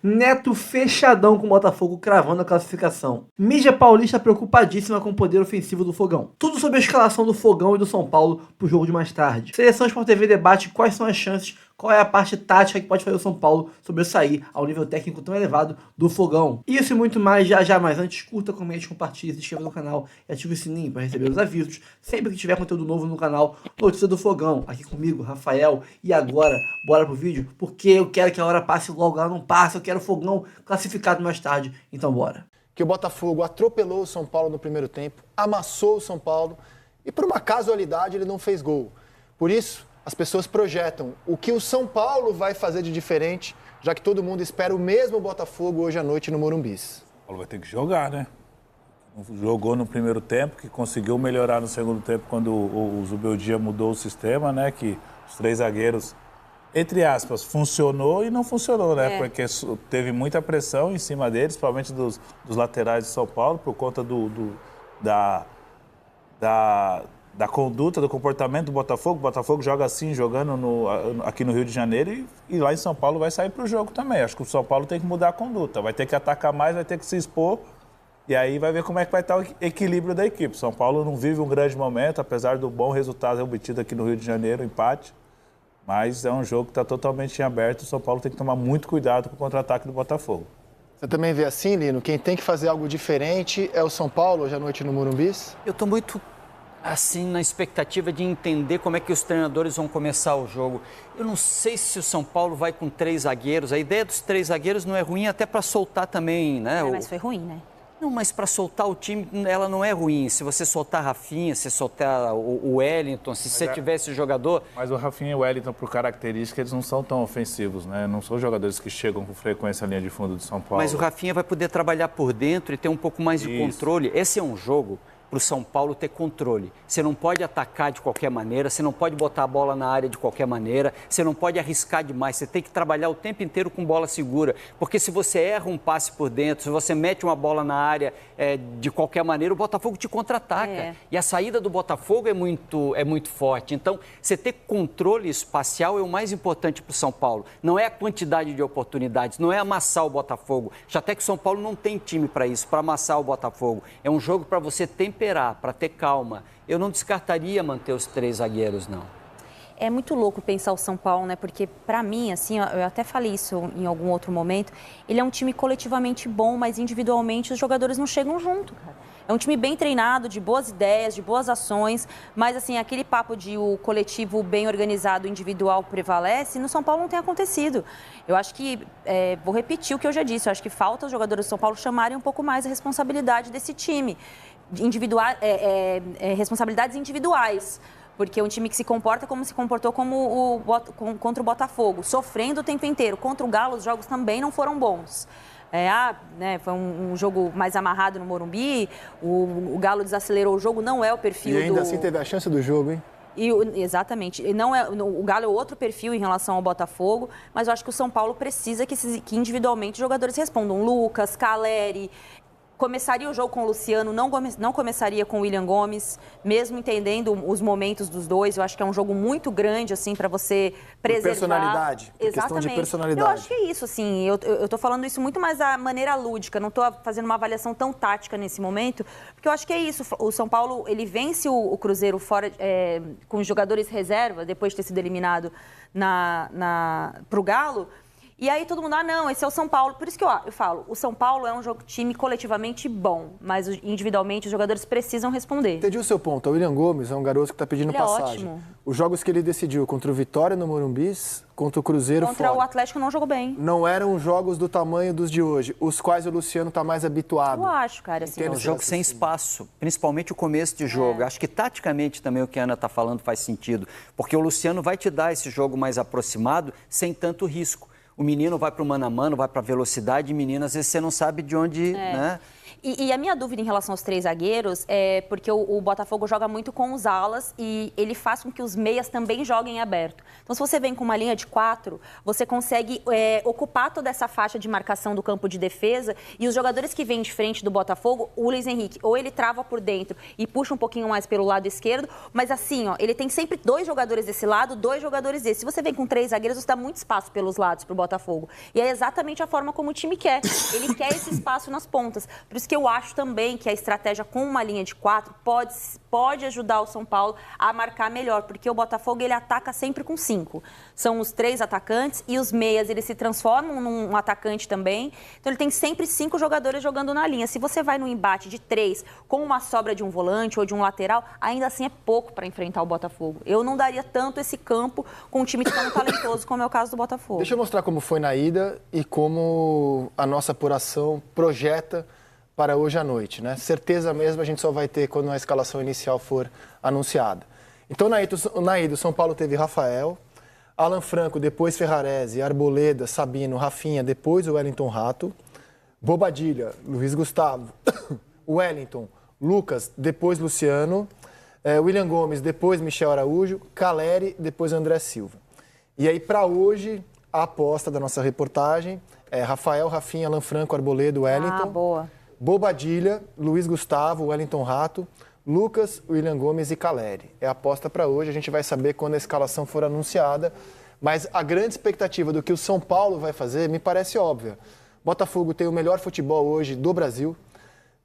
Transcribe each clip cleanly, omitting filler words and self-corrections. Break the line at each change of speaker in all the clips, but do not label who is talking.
Neto fechadão com o Botafogo cravando a classificação. Mídia paulista preocupadíssima com o poder ofensivo do Fogão. Tudo sobre a escalação do Fogão e do São Paulo pro jogo de mais tarde. Seleção Sport TV debate quais são as chances, qual é a parte tática que pode fazer o São Paulo sobressair ao nível técnico tão elevado do Fogão. Isso e muito mais já, mas antes curta, comente, compartilhe, se inscreva no canal e ative o sininho para receber os avisos sempre que tiver conteúdo novo no canal Notícia do Fogão. Aqui comigo, Rafael, e agora, bora pro vídeo, porque eu quero que a hora passe logo, ela não passa, eu quero o Fogão classificado mais tarde, então bora.
Que o Botafogo atropelou o São Paulo no primeiro tempo, amassou o São Paulo e por uma casualidade ele não fez gol. Por isso, as pessoas projetam o que o São Paulo vai fazer de diferente, já que todo mundo espera o mesmo Botafogo hoje à noite no Morumbi.
O Paulo vai ter que jogar, né? Jogou no primeiro tempo, que conseguiu melhorar no segundo tempo quando o Zubeldia mudou o sistema, né? Que os três zagueiros, entre aspas, funcionou e não funcionou, né? Porque teve muita pressão em cima deles, principalmente dos laterais de São Paulo, por conta da conduta, do comportamento do Botafogo. O Botafogo joga assim, jogando aqui no Rio de Janeiro e lá em São Paulo vai sair para o jogo também. Acho que o São Paulo tem que mudar a conduta, vai ter que atacar mais, vai ter que se expor e aí vai ver como é que vai estar o equilíbrio da equipe. O São Paulo não vive um grande momento, apesar do bom resultado obtido aqui no Rio de Janeiro, empate, mas é um jogo que está totalmente em aberto. O São Paulo tem que tomar muito cuidado com o contra-ataque do Botafogo.
Você também vê assim, Lino? Quem tem que fazer algo diferente é o São Paulo hoje à noite no Morumbi?
Eu estou muito assim na expectativa de entender como é que os treinadores vão começar o jogo. Eu não sei se o São Paulo vai com três zagueiros. A ideia dos três zagueiros não é ruim, até para soltar também, né?
Mas foi ruim, né?
Não, mas para soltar o time, ela não é ruim. Se você soltar Rafinha, se soltar o Wellington, se você tivesse jogador...
Mas o Rafinha e o Wellington, por característica, eles não são tão ofensivos, né? Não são jogadores que chegam com frequência à linha de fundo do São Paulo.
Mas o Rafinha vai poder trabalhar por dentro e ter um pouco mais de controle. Esse é um jogo para o São Paulo ter controle. Você não pode atacar de qualquer maneira, você não pode botar a bola na área de qualquer maneira, você não pode arriscar demais, você tem que trabalhar o tempo inteiro com bola segura, porque se você erra um passe por dentro, se você mete uma bola na área de qualquer maneira, o Botafogo te contra-ataca. E a saída do Botafogo é muito forte. Então, você ter controle espacial é o mais importante para o São Paulo. Não é a quantidade de oportunidades, não é amassar o Botafogo. Já até que o São Paulo não tem time para isso, para amassar o Botafogo. É um jogo para você temperar, para ter calma. Eu não descartaria manter os três zagueiros, não.
É muito louco pensar o São Paulo, né? Porque, para mim, assim, eu até falei isso em algum outro momento, ele é um time coletivamente bom, mas individualmente os jogadores não chegam junto, cara. É um time bem treinado, de boas ideias, de boas ações, mas, assim, aquele papo de o coletivo bem organizado, individual prevalece, no São Paulo não tem acontecido. Eu acho que, vou repetir o que eu já disse, eu acho que falta os jogadores do São Paulo chamarem um pouco mais a responsabilidade desse time. Responsabilidades individuais, porque é um time que se comporta como se comportou contra o Botafogo, sofrendo o tempo inteiro. Contra o Galo, os jogos também não foram bons. Foi um jogo mais amarrado no Morumbi, o Galo desacelerou o jogo, não é o perfil
E ainda assim teve a chance do jogo, hein?
Exatamente. O Galo é outro perfil em relação ao Botafogo, mas eu acho que o São Paulo precisa que individualmente os jogadores respondam. Lucas, Caleri... Começaria o jogo com o Luciano, não começaria com o William Gomes, mesmo entendendo os momentos dos dois. Eu acho que é um jogo muito grande, assim, para você preservar.
Personalidade. Questão de personalidade.
Eu acho que é isso, assim. Eu tô falando isso muito mais da maneira lúdica, não tô fazendo uma avaliação tão tática nesse momento, porque eu acho que é isso. O São Paulo, ele vence o Cruzeiro fora, com os jogadores reserva, depois de ter sido eliminado pro Galo. E aí todo mundo, não, esse é o São Paulo. Por isso que eu falo, o São Paulo é um time coletivamente bom, mas individualmente os jogadores precisam responder.
Entendi o seu ponto. O William Gomes é um garoto que está pedindo passagem.
Ótimo.
Os jogos que ele decidiu contra o Vitória no Morumbi, contra o Cruzeiro
contra
fora.
o Atlético não jogou bem.
Não eram jogos do tamanho dos de hoje, os quais o Luciano está mais habituado.
Eu acho, cara. Assim,
é um jogo sem espaço, principalmente o começo de jogo. Acho que taticamente também o que a Ana está falando faz sentido, porque o Luciano vai te dar esse jogo mais aproximado sem tanto risco. O menino vai para o mano a mano, vai para a velocidade, e menino, às vezes você não sabe de onde, né?
E a minha dúvida em relação aos 3 zagueiros é porque o Botafogo joga muito com os alas e ele faz com que os meias também joguem aberto. Então, se você vem com uma linha de 4, você consegue ocupar toda essa faixa de marcação do campo de defesa e os jogadores que vêm de frente do Botafogo, o Luiz Henrique, ou ele trava por dentro e puxa um pouquinho mais pelo lado esquerdo, mas assim, ó, ele tem sempre 2 jogadores desse lado, 2 jogadores desse. Se você vem com 3 zagueiros, você dá muito espaço pelos lados pro Botafogo. E é exatamente a forma como o time quer. Ele quer esse espaço nas pontas. Por isso que eu acho também que a estratégia com uma linha de 4 pode ajudar o São Paulo a marcar melhor, porque o Botafogo ele ataca sempre com 5. São os 3 atacantes e os meias eles se transformam num atacante também. Então ele tem sempre 5 jogadores jogando na linha. Se você vai no embate de 3 com uma sobra de um volante ou de um lateral, ainda assim é pouco para enfrentar o Botafogo. Eu não daria tanto esse campo com um time tão talentoso como é o caso do Botafogo.
Deixa eu mostrar como foi na ida e como a nossa apuração projeta para hoje à noite, né? Certeza mesmo a gente só vai ter quando a escalação inicial for anunciada. Então, na ida, o São Paulo teve Rafael, Alan Franco, depois Ferrarese, Arboleda, Sabino, Rafinha, depois o Wellington Rato, Bobadilha, Luiz Gustavo, Wellington, Lucas, depois Luciano, William Gomes, depois Michel Araújo, Caleri, depois André Silva. E aí, para hoje, a aposta da nossa reportagem é Rafael, Rafinha, Alan Franco, Arboleda, Wellington.
Ah, boa.
Bobadilha, Luiz Gustavo, Wellington Rato, Lucas, William Gomes e Caleri. É a aposta para hoje, a gente vai saber quando a escalação for anunciada. Mas a grande expectativa do que o São Paulo vai fazer me parece óbvia. Botafogo tem o melhor futebol hoje do Brasil.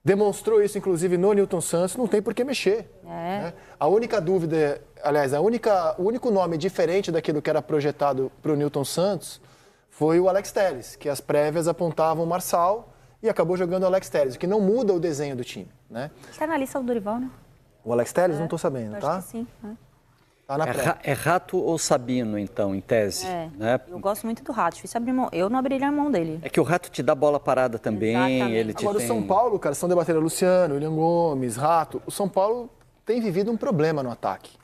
Demonstrou isso, inclusive, no Newton Santos. Não tem por que mexer. Né? A única dúvida, aliás, o único nome diferente daquilo que era projetado para o Newton Santos foi o Alex Telles, que as prévias apontavam o Marçal e acabou jogando o Alex Telles, o que não muda o desenho do time, né?
Está na lista do Dorival, né?
O Alex Telles, não estou sabendo, tá?
Acho que sim.
Tá na pré.
É Rato ou Sabino, então, em tese? Né?
Eu gosto muito do Rato, difícil abrir mão. Eu não abriria a mão dele.
É que o Rato te dá bola parada também,
Exatamente.
ele te
Agora,
tem...
o São Paulo, cara, estão debatendo Luciano, William Gomes, Rato. O São Paulo tem vivido um problema no ataque.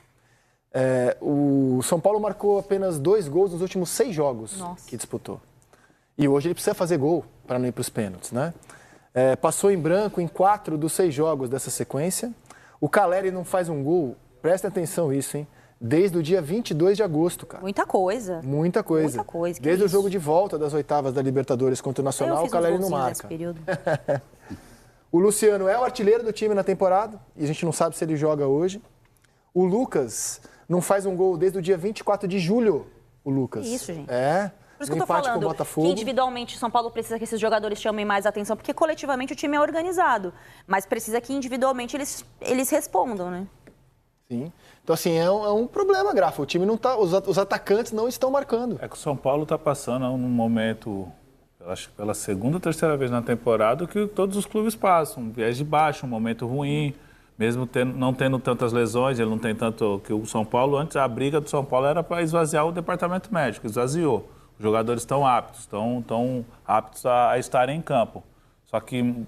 O São Paulo marcou apenas 2 gols nos últimos 6 jogos que disputou. E hoje ele precisa fazer gol para não ir para os pênaltis, né? Passou em branco em 4 dos 6 jogos dessa sequência. O Caleri não faz um gol, presta atenção nisso, hein? Desde o dia 22 de agosto, cara.
Muita coisa.
Muita coisa.
Muita coisa.
Desde o jogo de volta das oitavas da Libertadores contra o Nacional, o Caleri não marca. O Luciano é o artilheiro do time na temporada e a gente não sabe se ele joga hoje. O Lucas não faz um gol desde o dia 24 de julho, o Lucas.
Isso, gente.
Por isso que eu tô falando que
individualmente o São Paulo precisa que esses jogadores chamem mais atenção, porque coletivamente o time é organizado, mas precisa que individualmente eles respondam, né?
Sim. Então, assim, é um problema, Grafa. O time não tá. Os atacantes não estão marcando.
É que o São Paulo está passando num momento, acho que pela segunda ou terceira vez na temporada, que todos os clubes passam. Um viés de baixo, um momento ruim, mesmo não tendo tantas lesões, ele não tem tanto. Que o São Paulo, antes, a briga do São Paulo era para esvaziar o departamento médico, esvaziou. Os jogadores estão aptos, estão aptos a estarem em campo. Só que,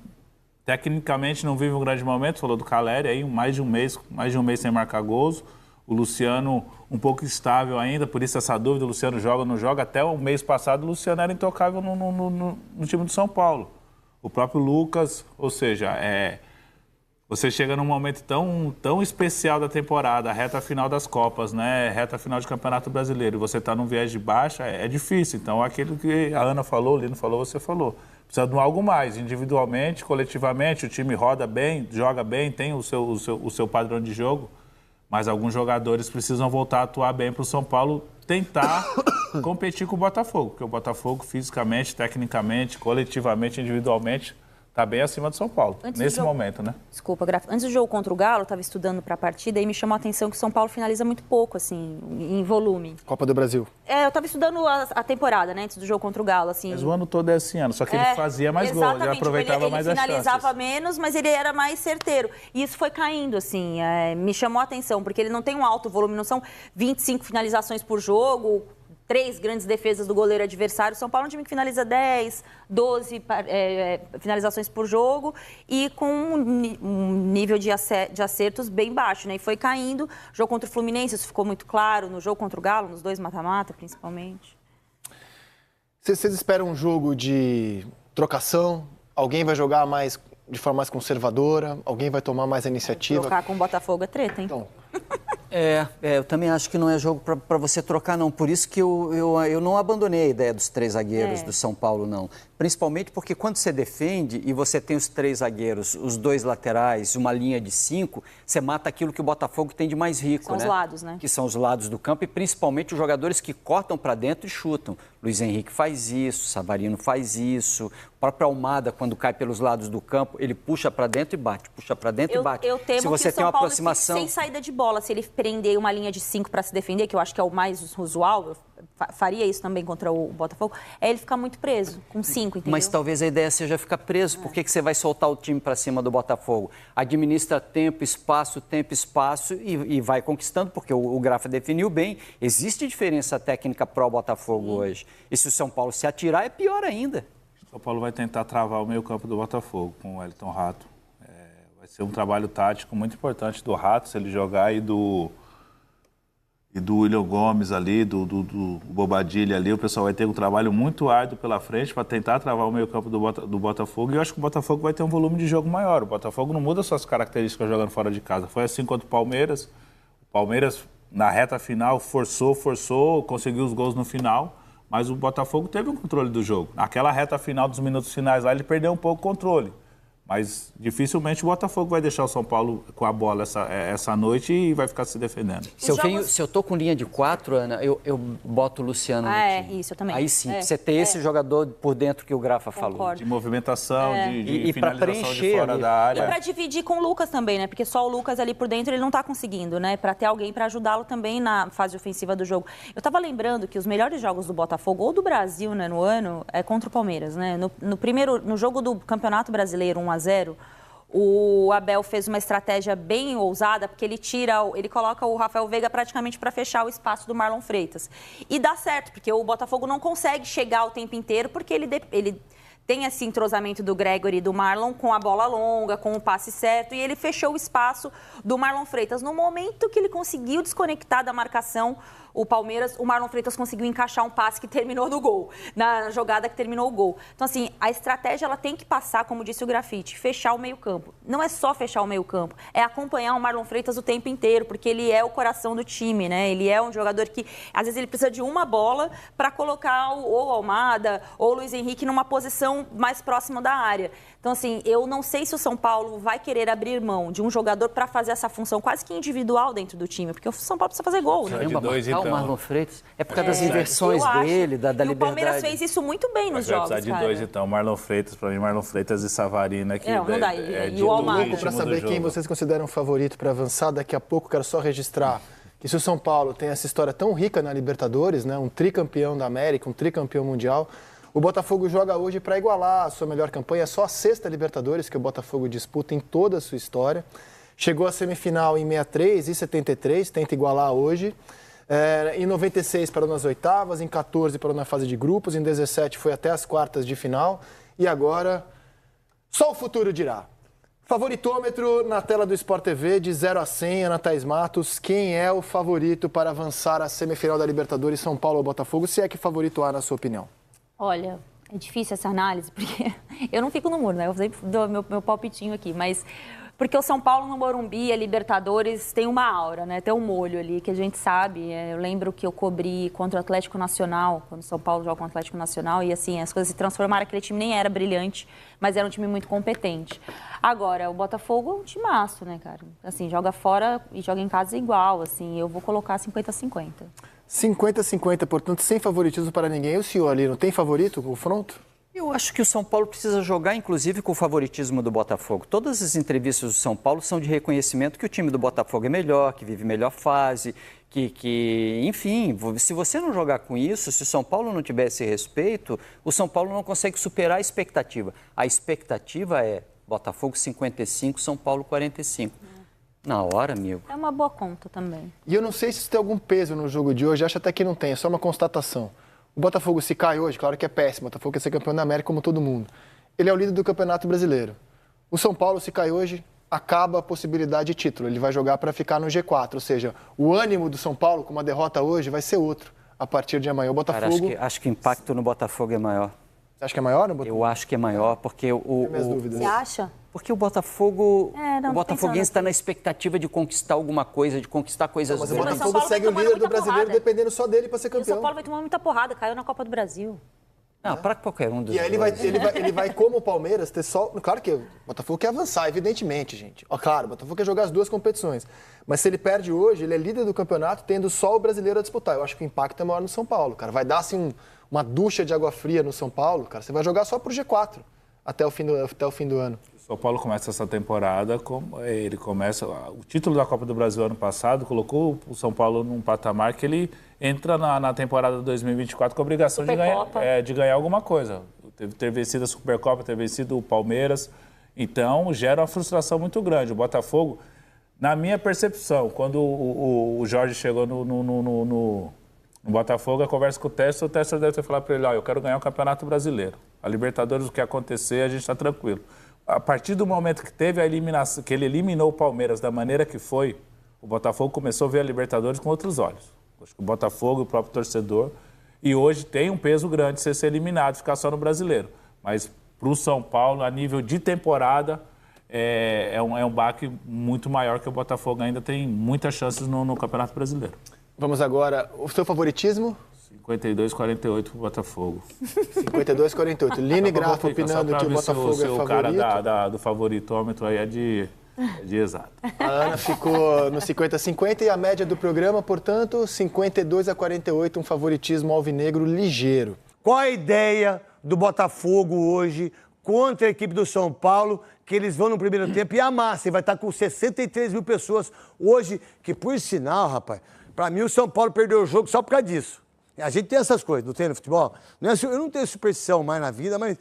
tecnicamente, não vive um grande momento. Falou do Caleri, aí mais de um mês sem marcar gols. O Luciano, um pouco instável ainda, por isso essa dúvida, o Luciano joga ou não joga. Até o mês passado, o Luciano era intocável no time do São Paulo. O próprio Lucas, ou seja, você chega num momento tão especial da temporada, a reta final das Copas, né? Reta final de Campeonato Brasileiro, e você está num viés de baixa, é difícil. Então, aquilo que a Ana falou, o Lino falou, você falou. Precisa de algo mais, individualmente, coletivamente, o time roda bem, joga bem, tem o seu padrão de jogo, mas alguns jogadores precisam voltar a atuar bem para o São Paulo tentar competir com o Botafogo, porque o Botafogo, fisicamente, tecnicamente, coletivamente, individualmente, está bem acima do São Paulo, nesse momento, né?
Desculpa, Grafa. Antes do jogo contra o Galo, eu estava estudando para a partida e me chamou a atenção que o São Paulo finaliza muito pouco, assim, em volume.
Copa do Brasil.
Eu estava estudando a temporada, né, antes do jogo contra o Galo, assim.
Mas o ano todo é esse ano, só que ele fazia mais gols, ele aproveitava mais as chances.
Ele finalizava menos, mas ele era mais certeiro. E isso foi caindo, assim, me chamou a atenção, porque ele não tem um alto volume, não são 25 finalizações por jogo, 3 grandes defesas do goleiro adversário. São Paulo é um time que finaliza 10, 12 finalizações por jogo e com um nível de acertos bem baixo, né? E foi caindo. Jogo contra o Fluminense, isso ficou muito claro. No jogo contra o Galo, nos 2 mata-mata, principalmente.
Vocês esperam um jogo de trocação? Alguém vai jogar mais de forma mais conservadora? Alguém vai tomar mais a iniciativa?
Trocar com o Botafogo é treta, hein?
Então,
Eu também acho que não é jogo para você trocar, não. Por isso que eu não abandonei a ideia dos 3 zagueiros do São Paulo, não. Principalmente porque quando você defende e você tem os 3 zagueiros, os 2 laterais, uma linha de 5, você mata aquilo que o Botafogo tem de mais rico,
São
né?
os lados, né?
Que são os lados do campo e principalmente os jogadores que cortam para dentro e chutam. Luiz Henrique faz isso, Savarino faz isso, o próprio Almada, quando cai pelos lados do campo, ele puxa para dentro e bate, puxa para dentro e bate.
Eu temo
se você
que o
tem uma
São Paulo
aproximação...
fique sem saída de bola. Se ele prender uma linha de 5 para se defender, que eu acho que é o mais usual, eu faria isso também contra o Botafogo, é ele ficar muito preso, com 5, entendeu?
Mas talvez a ideia seja ficar preso. Por que você vai soltar o time para cima do Botafogo? Administra tempo, espaço e vai conquistando, porque o Grafa definiu bem. Existe diferença técnica pro Botafogo hoje. E se o São Paulo se atirar, é pior ainda.
O São Paulo vai tentar travar o meio-campo do Botafogo com o Wellington Rato. Vai ser um trabalho tático muito importante do Rato, se ele jogar, e do William Gomes ali, do Bobadilha ali. O pessoal vai ter um trabalho muito árduo pela frente para tentar travar o meio-campo do Botafogo. E eu acho que o Botafogo vai ter um volume de jogo maior. O Botafogo não muda suas características jogando fora de casa. Foi assim contra o Palmeiras. O Palmeiras, na reta final, forçou, conseguiu os gols no final. Mas o Botafogo teve um controle do jogo. Naquela reta final dos minutos finais lá, ele perdeu um pouco o controle. Mas dificilmente o Botafogo vai deixar o São Paulo com a bola essa noite e vai ficar se defendendo.
Se eu tô com linha de 4, Ana, eu boto o Luciano no time.
Isso, eu também.
Aí sim, você ter esse jogador por dentro que o Grafa falou.
De movimentação, de finalização de fora
ali
da área.
E para dividir com o Lucas também, né? Porque só o Lucas ali por dentro ele não tá conseguindo, né? Para ter alguém para ajudá-lo também na fase ofensiva do jogo. Eu tava lembrando que os melhores jogos do Botafogo ou do Brasil, né, no ano, é contra o Palmeiras, né? No jogo do Campeonato Brasileiro 1-0, o Abel fez uma estratégia bem ousada, porque ele coloca o Rafael Veiga praticamente para fechar o espaço do Marlon Freitas. E dá certo, porque o Botafogo não consegue chegar o tempo inteiro, porque ele tem esse entrosamento do Gregory e do Marlon com a bola longa, com o passe certo, e ele fechou o espaço do Marlon Freitas. No momento que ele conseguiu desconectar da marcação, o Palmeiras, o Marlon Freitas conseguiu encaixar um passe que terminou no gol, na jogada que terminou o gol. Então, assim, a estratégia ela tem que passar, como disse o Grafite, fechar o meio-campo. Não é só fechar o meio-campo, é acompanhar o Marlon Freitas o tempo inteiro, porque ele é o coração do time, né? Ele é um jogador que, às vezes, ele precisa de uma bola para colocar ou o Almada ou o Luiz Henrique numa posição mais próxima da área. Então, assim, eu não sei se o São Paulo vai querer abrir mão de um jogador para fazer essa função quase que individual dentro do time, porque o São Paulo precisa fazer gol, né?
O Marlon Freitas é por causa das inversões dele, da liberdade.
O Palmeiras fez isso muito bem nos jogos,
Vai precisar de 2, então. Marlon Freitas, para mim, Marlon Freitas e Savarino aqui.
Não dá. E o Almada.
Para saber quem vocês consideram favorito para avançar, daqui a pouco quero só registrar que se o São Paulo tem essa história tão rica na Libertadores, né, um tricampeão da América, um tricampeão mundial, o Botafogo joga hoje para igualar a sua melhor campanha. É só a 6ª Libertadores que o Botafogo disputa em toda a sua história. Chegou à semifinal em 63 e 73, tenta igualar hoje. Em 96 parou nas oitavas, em 14 parou na fase de grupos, em 17 foi até as quartas de final e agora só o futuro dirá. Favoritômetro na tela do Sport TV de 0 a 100, Ana Thaís Matos. Quem é o favorito para avançar à semifinal da Libertadores, São Paulo ou Botafogo? Se é que favorito há, na sua opinião?
Olha, é difícil essa análise, porque eu não fico no muro, né? Eu sempre dou meu palpitinho aqui, mas... Porque o São Paulo no Morumbi, a Libertadores, tem uma aura, né? Tem um molho ali que a gente sabe. Eu lembro que eu cobri contra o Atlético Nacional, quando o São Paulo joga com o Atlético Nacional, e assim, as coisas se transformaram. Aquele time nem era brilhante, mas era um time muito competente. Agora, o Botafogo é um timaço, né, cara? Assim, joga fora e joga em casa igual, assim. Eu vou colocar 50-50.
50-50, portanto, sem favoritismo para ninguém. E o senhor ali, não tem favorito no confronto?
Eu acho que o São Paulo precisa jogar, inclusive, com o favoritismo do Botafogo. Todas as entrevistas do São Paulo são de reconhecimento que o time do Botafogo é melhor, que vive melhor fase, enfim, se você não jogar com isso, se o São Paulo não tiver esse respeito, o São Paulo não consegue superar a expectativa. A expectativa é Botafogo 55, São Paulo 45. Na hora, amigo.
É uma boa conta também.
E eu não sei se isso tem algum peso no jogo de hoje, acho até que não tem, é só uma constatação. O Botafogo se cai hoje, claro que é péssimo, o Botafogo quer ser campeão da América como todo mundo. Ele é o líder do Campeonato Brasileiro. O São Paulo se cai hoje, acaba a possibilidade de título. Ele vai jogar para ficar no G4, ou seja, o ânimo do São Paulo com uma derrota hoje vai ser outro a partir de amanhã. O Botafogo...
Cara, acho que o impacto no Botafogo é maior.
Você acha que é maior, né, Botafogo?
Eu acho que é maior, porque
minhas dúvidas.
Você acha?
Porque o Botafogo,
não,
o Botafoguense está na expectativa de conquistar alguma coisa, de conquistar coisas
Mas o
boas.
São
Botafogo
Paulo vai
segue o
tomar
líder do
muita
brasileiro
porrada.
dependendo só dele para ser
E o São
campeão.
Paulo vai tomar muita porrada, caiu na Copa do Brasil.
Não, para qualquer um dos
E aí
dois.
ele vai como o Palmeiras, ter só... Claro que o Botafogo quer avançar, evidentemente, gente. Ó, claro, o Botafogo quer jogar as duas competições. Mas se ele perde hoje, ele é líder do campeonato, tendo só o brasileiro a disputar. Eu acho que o impacto é maior no São Paulo, cara. Vai dar, assim, uma ducha de água fria no São Paulo, cara. Você vai jogar só pro G4 até o fim do ano.
O São Paulo começa essa temporada, o título da Copa do Brasil ano passado colocou o São Paulo num patamar que ele entra na temporada 2024 com a obrigação de ganhar alguma coisa. Ter vencido a Supercopa, ter vencido o Palmeiras, então gera uma frustração muito grande. O Botafogo, na minha percepção, quando o Jorge chegou no Botafogo, a conversa com o Tessor deve ter falado para ele, eu quero ganhar o Campeonato Brasileiro. A Libertadores, o que acontecer, a gente está tranquilo. A partir do momento que teve a eliminação, que ele eliminou o Palmeiras da maneira que foi, o Botafogo começou a ver a Libertadores com outros olhos. Acho que o Botafogo, o próprio torcedor, e hoje tem um peso grande ser eliminado, ficar só no Brasileiro. Mas para o São Paulo, a nível de temporada, é um baque muito maior, que o Botafogo ainda tem muitas chances no Campeonato Brasileiro.
Vamos agora, o seu favoritismo?
52-48 pro Botafogo.
52-48. Line Grafa opinando que o Botafogo é favorito.
O cara do favoritômetro aí é de exato.
A Ana ficou no 50-50 e a média do programa, portanto, 52-48, um favoritismo alvinegro ligeiro.
Qual a ideia do Botafogo hoje contra a equipe do São Paulo, que eles vão no primeiro tempo e amassam, e vai estar com 63 mil pessoas hoje, que por sinal, rapaz, pra mim o São Paulo perdeu o jogo só por causa disso. A gente tem essas coisas, não tem no futebol? Eu não tenho superstição mais na vida, mas,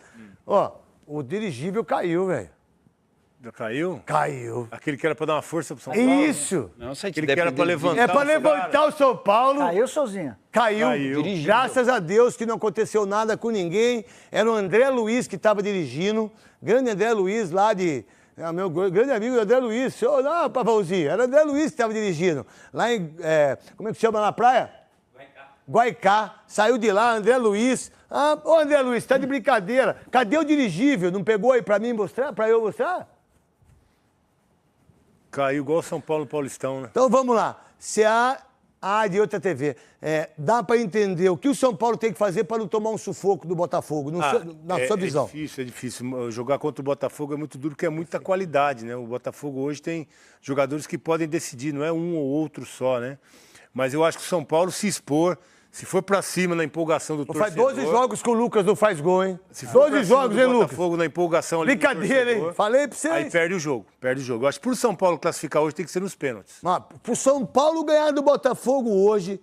o dirigível caiu, velho.
Caiu?
Caiu.
Aquele que era pra dar uma força pro São Paulo?
Isso.
Não, se
Aquele que era pra levantar.
É pra levantar o São Paulo.
Caiu sozinho.
Caiu. Graças a Deus que não aconteceu nada com ninguém. Era o André Luiz que estava dirigindo. Grande André Luiz lá de... meu grande amigo André Luiz. Não, Pavãozinho. Era o André Luiz que estava dirigindo. Lá em... como é que chama na praia? Guaicá. Saiu de lá, André Luiz. Ô André Luiz, tá de brincadeira. Cadê o dirigível? Não pegou aí pra mim mostrar? Pra eu mostrar?
Caiu igual o São Paulo Paulistão, né?
Então vamos lá. de outra TV. Dá para entender o que o São Paulo tem que fazer para não tomar um sufoco do Botafogo, na sua visão?
É difícil. Jogar contra o Botafogo é muito duro, porque é muita qualidade, né? O Botafogo hoje tem jogadores que podem decidir, não é um ou outro só, né? Mas eu acho que o São Paulo se expor, se for pra cima na empolgação do torcedor...
Faz 12 jogos que o Lucas não faz gol, hein?
Se for
12 jogos, hein, Lucas?
Botafogo na empolgação ali.
Brincadeira, hein? Falei pra vocês.
Aí perde o jogo. Eu acho que pro São Paulo classificar hoje tem que ser nos pênaltis.
Pro São Paulo ganhar do Botafogo hoje,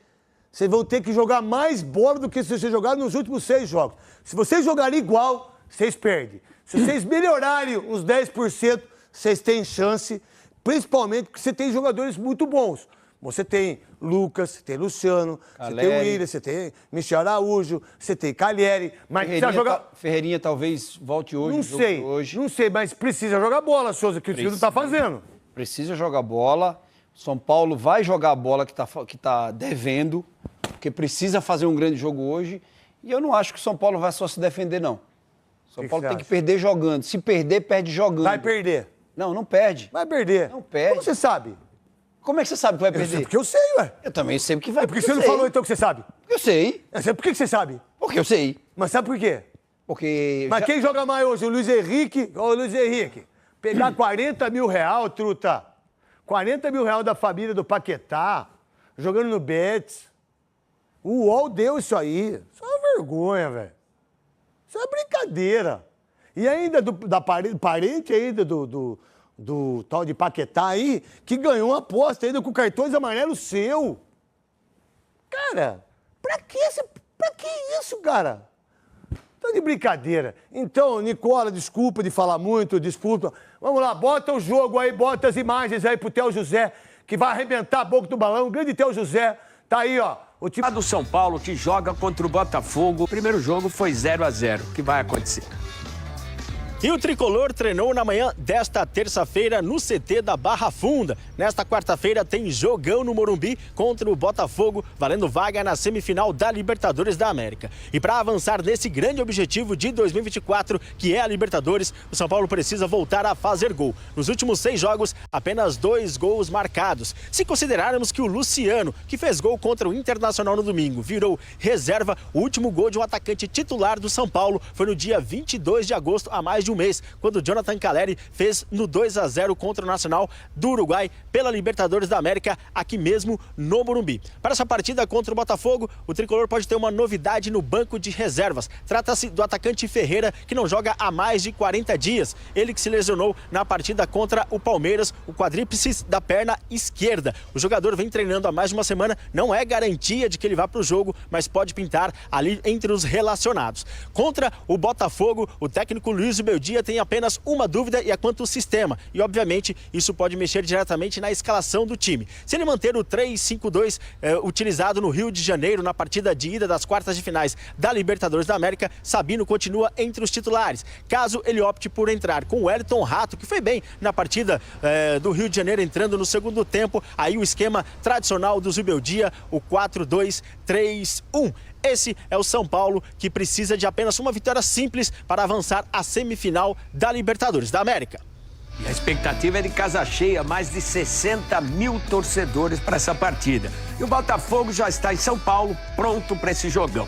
vocês vão ter que jogar mais bola do que se vocês jogaram nos últimos 6 jogos. Se vocês jogarem igual, vocês perdem. Se vocês melhorarem uns 10%, vocês têm chance, principalmente porque você tem jogadores muito bons. Você tem Lucas, você tem Luciano, Caleri, você tem o Willian, você tem Michel Araújo, você tem Caleri, mas precisa jogar...
Ferreirinha talvez volte hoje.
Não sei, mas precisa jogar bola, Souza, que o time não está fazendo.
Precisa jogar bola. São Paulo vai jogar a bola que tá devendo, porque precisa fazer um grande jogo hoje. E eu não acho que o São Paulo vai só se defender, não. São Paulo tem que perder jogando. Se perder, perde jogando.
Vai perder.
Não perde.
Vai perder.
Não perde.
Como você sabe?
Como é que você sabe que vai perder?
Porque eu sei, ué.
Eu também sei que vai perder.
Por que você não falou então que você sabe?
Eu sei.
Por que você sabe?
Porque eu sei.
Mas sabe por quê?
Porque...
Mas quem joga mais hoje? O Luiz Henrique? Ô, Luiz Henrique, pegar 40 mil reais, truta. 40 mil reais da família do Paquetá, jogando no Betis. O UOL deu isso aí. Isso é uma vergonha, velho. Isso é uma brincadeira. E ainda parente ainda do tal de Paquetá aí, que ganhou uma aposta ainda com cartões amarelos seu. Cara, pra que isso, cara? Tá de brincadeira. Então, Nicola, desculpa de falar muito, desculpa. Vamos lá, bota o jogo aí, bota as imagens aí pro Theo José, que vai arrebentar a boca do balão. O grande Theo José, tá aí, ó.
O time do São Paulo que joga contra o Botafogo. O primeiro jogo foi 0-0. O que vai acontecer?
E o tricolor treinou na manhã desta terça-feira no CT da Barra Funda. Nesta quarta-feira tem jogão no Morumbi contra o Botafogo, valendo vaga na semifinal da Libertadores da América. E para avançar nesse grande objetivo de 2024, que é a Libertadores, o São Paulo precisa voltar a fazer gol. Nos últimos 6 jogos, apenas 2 gols marcados. Se considerarmos que o Luciano, que fez gol contra o Internacional no domingo, virou reserva, o último gol de um atacante titular do São Paulo foi no dia 22 de agosto, há mais de um mês, quando o Jonathan Calleri fez no 2-0 contra o Nacional do Uruguai pela Libertadores da América, aqui mesmo no Morumbi. Para essa partida contra o Botafogo, o tricolor pode ter uma novidade no banco de reservas. Trata-se do atacante Ferreira, que não joga há mais de 40 dias. Ele que se lesionou na partida contra o Palmeiras, o quadríceps da perna esquerda. O jogador vem treinando há mais de uma semana, não é garantia de que ele vá para o jogo, mas pode pintar ali entre os relacionados. Contra o Botafogo, o técnico Luiz Beldia tem apenas uma dúvida e é quanto ao sistema. E, obviamente, isso pode mexer diretamente na escalação do time. Se ele manter o 3-5-2 utilizado no Rio de Janeiro na partida de ida das quartas de finais da Libertadores da América, Sabino continua entre os titulares. Caso ele opte por entrar com o Wellington Rato, que foi bem na partida do Rio de Janeiro, entrando no segundo tempo, aí o esquema tradicional do Zubeldia, o 4-2-3-1. Esse é o São Paulo, que precisa de apenas uma vitória simples para avançar à semifinal da Libertadores da América.
E a expectativa é de casa cheia, mais de 60 mil torcedores para essa partida. E o Botafogo já está em São Paulo, pronto para esse jogão.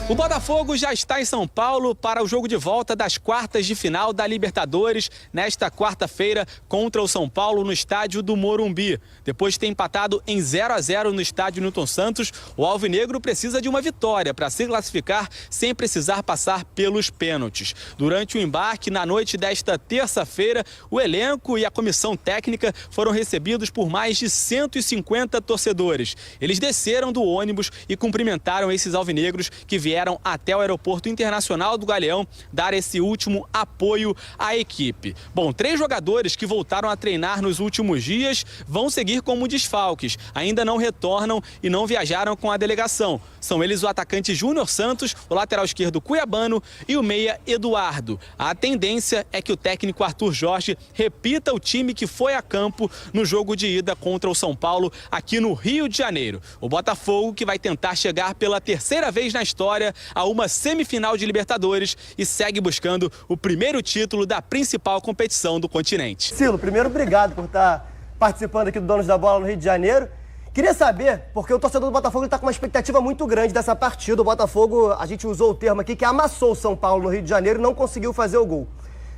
O Botafogo já está em São Paulo para o jogo de volta das quartas de final da Libertadores nesta quarta-feira contra o São Paulo no estádio do Morumbi. Depois de ter empatado em 0-0 no estádio Newton Santos, o alvinegro precisa de uma vitória para se classificar sem precisar passar pelos pênaltis. Durante o embarque na noite desta terça-feira, o elenco e a comissão técnica foram recebidos por mais de 150 torcedores. Eles desceram do ônibus e cumprimentaram esses alvinegros que vieram até o Aeroporto Internacional do Galeão dar esse último apoio à equipe. Bom, 3 jogadores que voltaram a treinar nos últimos dias vão seguir como desfalques. Ainda não retornam e não viajaram com a delegação. São eles o atacante Júnior Santos, o lateral esquerdo Cuiabano e o meia Eduardo. A tendência é que o técnico Arthur Jorge repita o time que foi a campo no jogo de ida contra o São Paulo aqui no Rio de Janeiro. O Botafogo, que vai tentar chegar pela terceira vez na história a uma semifinal de Libertadores e segue buscando o primeiro título da principal competição do continente.
Silo, primeiro, obrigado por estar participando aqui do Donos da Bola no Rio de Janeiro. Queria saber, porque o torcedor do Botafogo está com uma expectativa muito grande dessa partida. O Botafogo, a gente usou o termo aqui, que amassou o São Paulo no Rio de Janeiro e não conseguiu fazer o gol.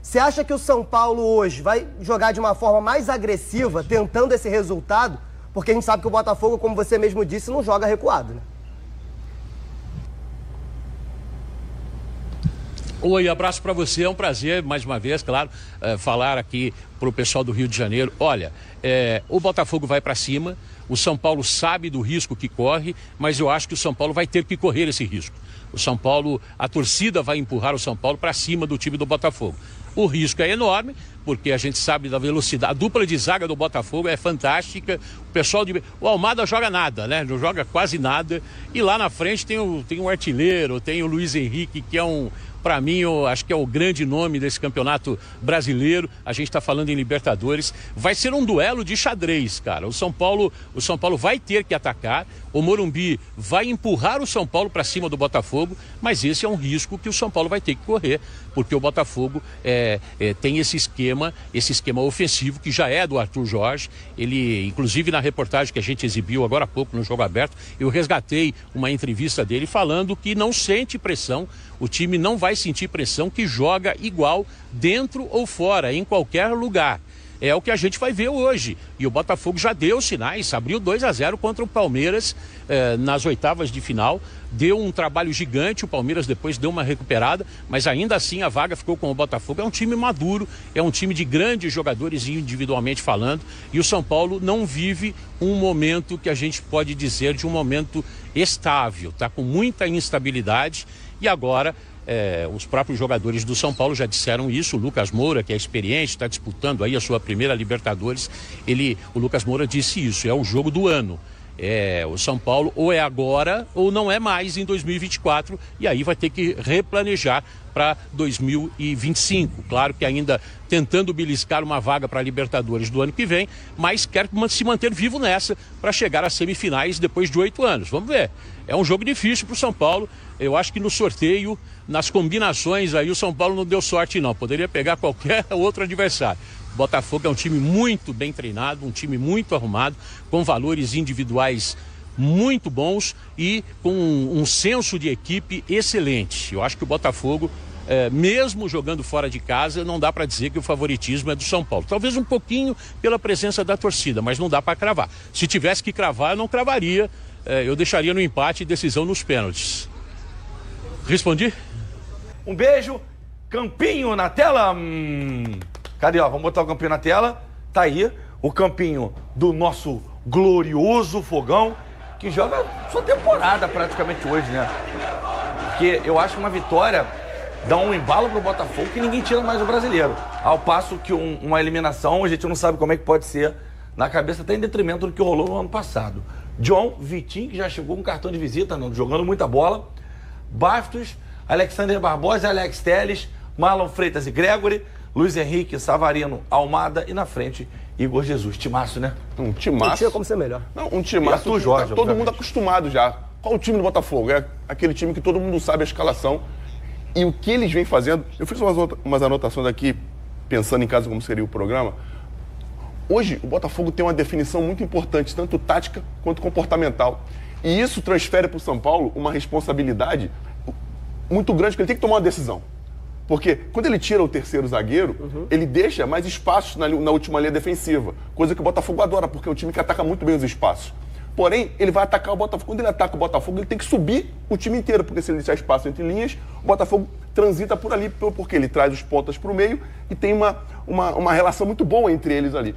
Você acha que o São Paulo hoje vai jogar de uma forma mais agressiva, tentando esse resultado? Porque a gente sabe que o Botafogo, como você mesmo disse, não joga recuado, né?
Oi, abraço para você, é um prazer, mais uma vez, claro, falar aqui para o pessoal do Rio de Janeiro. Olha, o Botafogo vai para cima, o São Paulo sabe do risco que corre, mas eu acho que o São Paulo vai ter que correr esse risco. O São Paulo, a torcida vai empurrar o São Paulo para cima do time do Botafogo. O risco é enorme, porque a gente sabe da velocidade. A dupla de zaga do Botafogo é fantástica. O Almada joga nada, né? Não joga quase nada. E lá na frente tem um artilheiro, tem o Luiz Henrique, que é para mim, eu acho que é o grande nome desse campeonato brasileiro. A gente está falando em Libertadores. Vai ser um duelo de xadrez, cara. O São Paulo vai ter que atacar. O Morumbi vai empurrar o São Paulo para cima do Botafogo, mas esse é um risco que o São Paulo vai ter que correr, porque o Botafogo tem esse esquema ofensivo que já é do Arthur Jorge. Ele, inclusive na reportagem que a gente exibiu agora há pouco no Jogo Aberto, eu resgatei uma entrevista dele falando que não sente pressão, o time não vai sentir pressão, que joga igual dentro ou fora, em qualquer lugar. É o que a gente vai ver hoje. E o Botafogo já deu sinais, abriu 2-0 contra o Palmeiras nas oitavas de final. Deu um trabalho gigante, o Palmeiras depois deu uma recuperada, mas ainda assim a vaga ficou com o Botafogo. É um time maduro, é um time de grandes jogadores individualmente falando. E o São Paulo não vive um momento que a gente pode dizer de um momento estável. Está com muita instabilidade e agora... os próprios jogadores do São Paulo já disseram isso. O Lucas Moura, que é experiente, está disputando aí a sua primeira Libertadores, o Lucas Moura disse isso, é o jogo do ano. O São Paulo ou é agora ou não é mais em 2024 e aí vai ter que replanejar para 2025. Claro que ainda tentando beliscar uma vaga para a Libertadores do ano que vem, mas quer se manter vivo nessa para chegar às semifinais depois de 8 anos. Vamos ver. É um jogo difícil para o São Paulo. Eu acho que no sorteio, nas combinações aí, o São Paulo não deu sorte não. Poderia pegar qualquer outro adversário. O Botafogo é um time muito bem treinado, um time muito arrumado, com valores individuais muito bons e com um senso de equipe excelente. Eu acho que o Botafogo, mesmo jogando fora de casa, não dá para dizer que o favoritismo é do São Paulo. Talvez um pouquinho pela presença da torcida, mas não dá para cravar. Se tivesse que cravar, eu não cravaria. Eu deixaria no empate e decisão nos pênaltis. Respondi?
Um beijo. Campinho na tela. Cadê, ó? Vamos botar o campinho na tela. Tá aí o campinho do nosso glorioso Fogão, que joga sua temporada praticamente hoje, né? Porque eu acho que uma vitória dá um embalo pro Botafogo que ninguém tira mais o brasileiro. Ao passo que uma eliminação, a gente não sabe como é que pode ser na cabeça, até em detrimento do que rolou no ano passado. John, Vitinho, que já chegou com cartão de visita, jogando muita bola. Bastos, Alexander Barbosa, Alex Telles, Marlon Freitas e Gregory, Luiz Henrique, Savarino, Almada e na frente, Igor Jesus. Timaço, né?
Um timaço. Não tinha como ser melhor.
Não, um timaço.
Tu, Jorge,
tá todo mundo acostumado já. Qual o time do Botafogo? É aquele time que todo mundo sabe a escalação. E o que eles vêm fazendo... Eu fiz umas anotações aqui, pensando em casa como seria o programa. Hoje, o Botafogo tem uma definição muito importante, tanto tática quanto comportamental. E isso transfere para o São Paulo uma responsabilidade muito grande, porque ele tem que tomar uma decisão. Porque quando ele tira o terceiro zagueiro, ele deixa mais espaços na última linha defensiva. Coisa que o Botafogo adora, porque é um time que ataca muito bem os espaços. Porém, ele vai atacar o Botafogo. Quando ele ataca o Botafogo, ele tem que subir o time inteiro, porque se ele deixar espaço entre linhas, o Botafogo transita por ali, porque ele traz os pontas para o meio e tem uma relação muito boa entre eles ali.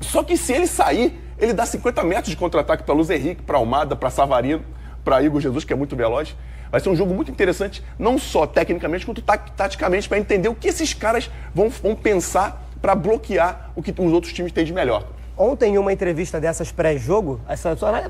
Só que se ele sair, ele dá 50 metros de contra-ataque para Luiz Henrique, para Almada, para Savarino, para Igor Jesus, que é muito veloz. Vai ser um jogo muito interessante, não só tecnicamente, quanto taticamente, para entender o que esses caras vão pensar para bloquear o que os outros times têm de melhor.
Ontem, em uma entrevista dessas pré-jogo,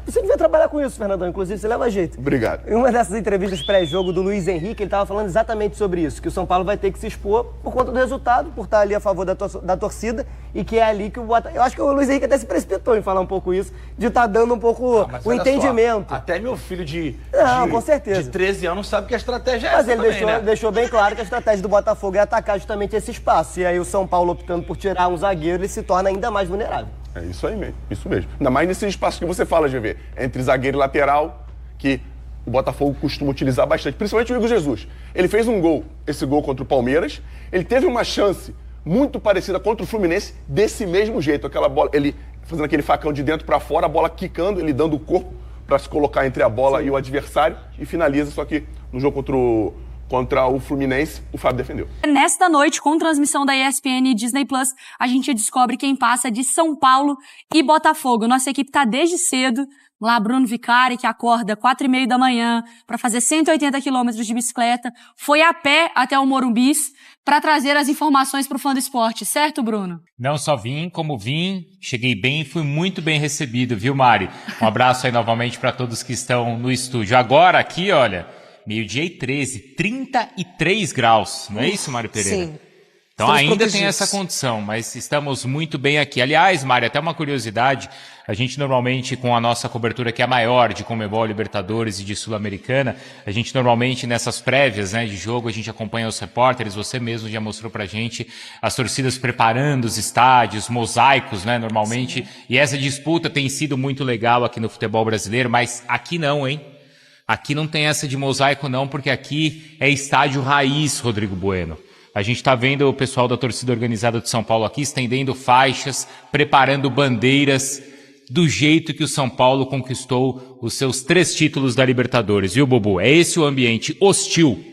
você devia trabalhar com isso, Fernandão, inclusive, você leva jeito.
Obrigado.
Em uma dessas entrevistas pré-jogo do Luiz Henrique, ele estava falando exatamente sobre isso, que o São Paulo vai ter que se expor por conta do resultado, por estar ali a favor da torcida, e que é ali que o Botafogo... Eu acho que o Luiz Henrique até se precipitou em falar um pouco isso, de estar dando um pouco o entendimento.
Só, até meu filho
com certeza.
de 13 anos sabe que a estratégia é
Mas
essa
ele
também,
deixou bem claro que a estratégia do Botafogo é atacar justamente esse espaço. E aí o São Paulo optando por tirar um zagueiro, ele se torna ainda mais vulnerável.
É isso aí mesmo, isso mesmo. Ainda mais nesse espaço que você fala, GV, entre zagueiro e lateral, que o Botafogo costuma utilizar bastante, principalmente o Igor Jesus. Ele fez um gol, esse gol contra o Palmeiras, ele teve uma chance muito parecida contra o Fluminense, desse mesmo jeito, aquela bola, ele fazendo aquele facão de dentro para fora, a bola quicando, ele dando o corpo para se colocar entre a bola e o adversário e finaliza, só que no jogo contra o Fluminense, o Fábio defendeu.
Nesta noite, com transmissão da ESPN e Disney+, a gente descobre quem passa de São Paulo e Botafogo. Nossa equipe tá desde cedo. Lá, Bruno Vicari, que acorda 4h30 da manhã para fazer 180 quilômetros de bicicleta, foi a pé até o Morumbi para trazer as informações para o Fã do Esporte, certo, Bruno?
Não só vim, como vim, cheguei bem e fui muito bem recebido, viu, Mari? Um abraço aí novamente para todos que estão no estúdio. Agora aqui, olha... 12h13, 33 graus, não é isso, Mário Pereira? Sim. Então estamos ainda protegidos. Tem essa condição, mas estamos muito bem aqui. Aliás, Mário, até uma curiosidade, a gente normalmente, com a nossa cobertura que é a maior de Conmebol, Libertadores e de Sul-Americana, a gente normalmente nessas prévias, né, de jogo, a gente acompanha os repórteres, você mesmo já mostrou pra gente as torcidas preparando os estádios, mosaicos, né, normalmente, sim. E essa disputa tem sido muito legal aqui no futebol brasileiro, mas aqui não, hein? Aqui não tem essa de mosaico não, porque aqui é estádio raiz, Rodrigo Bueno. A gente está vendo o pessoal da torcida organizada de São Paulo aqui estendendo faixas, preparando bandeiras, do jeito que o São Paulo conquistou os seus 3 títulos da Libertadores. Viu, Bobo? É esse o ambiente hostil.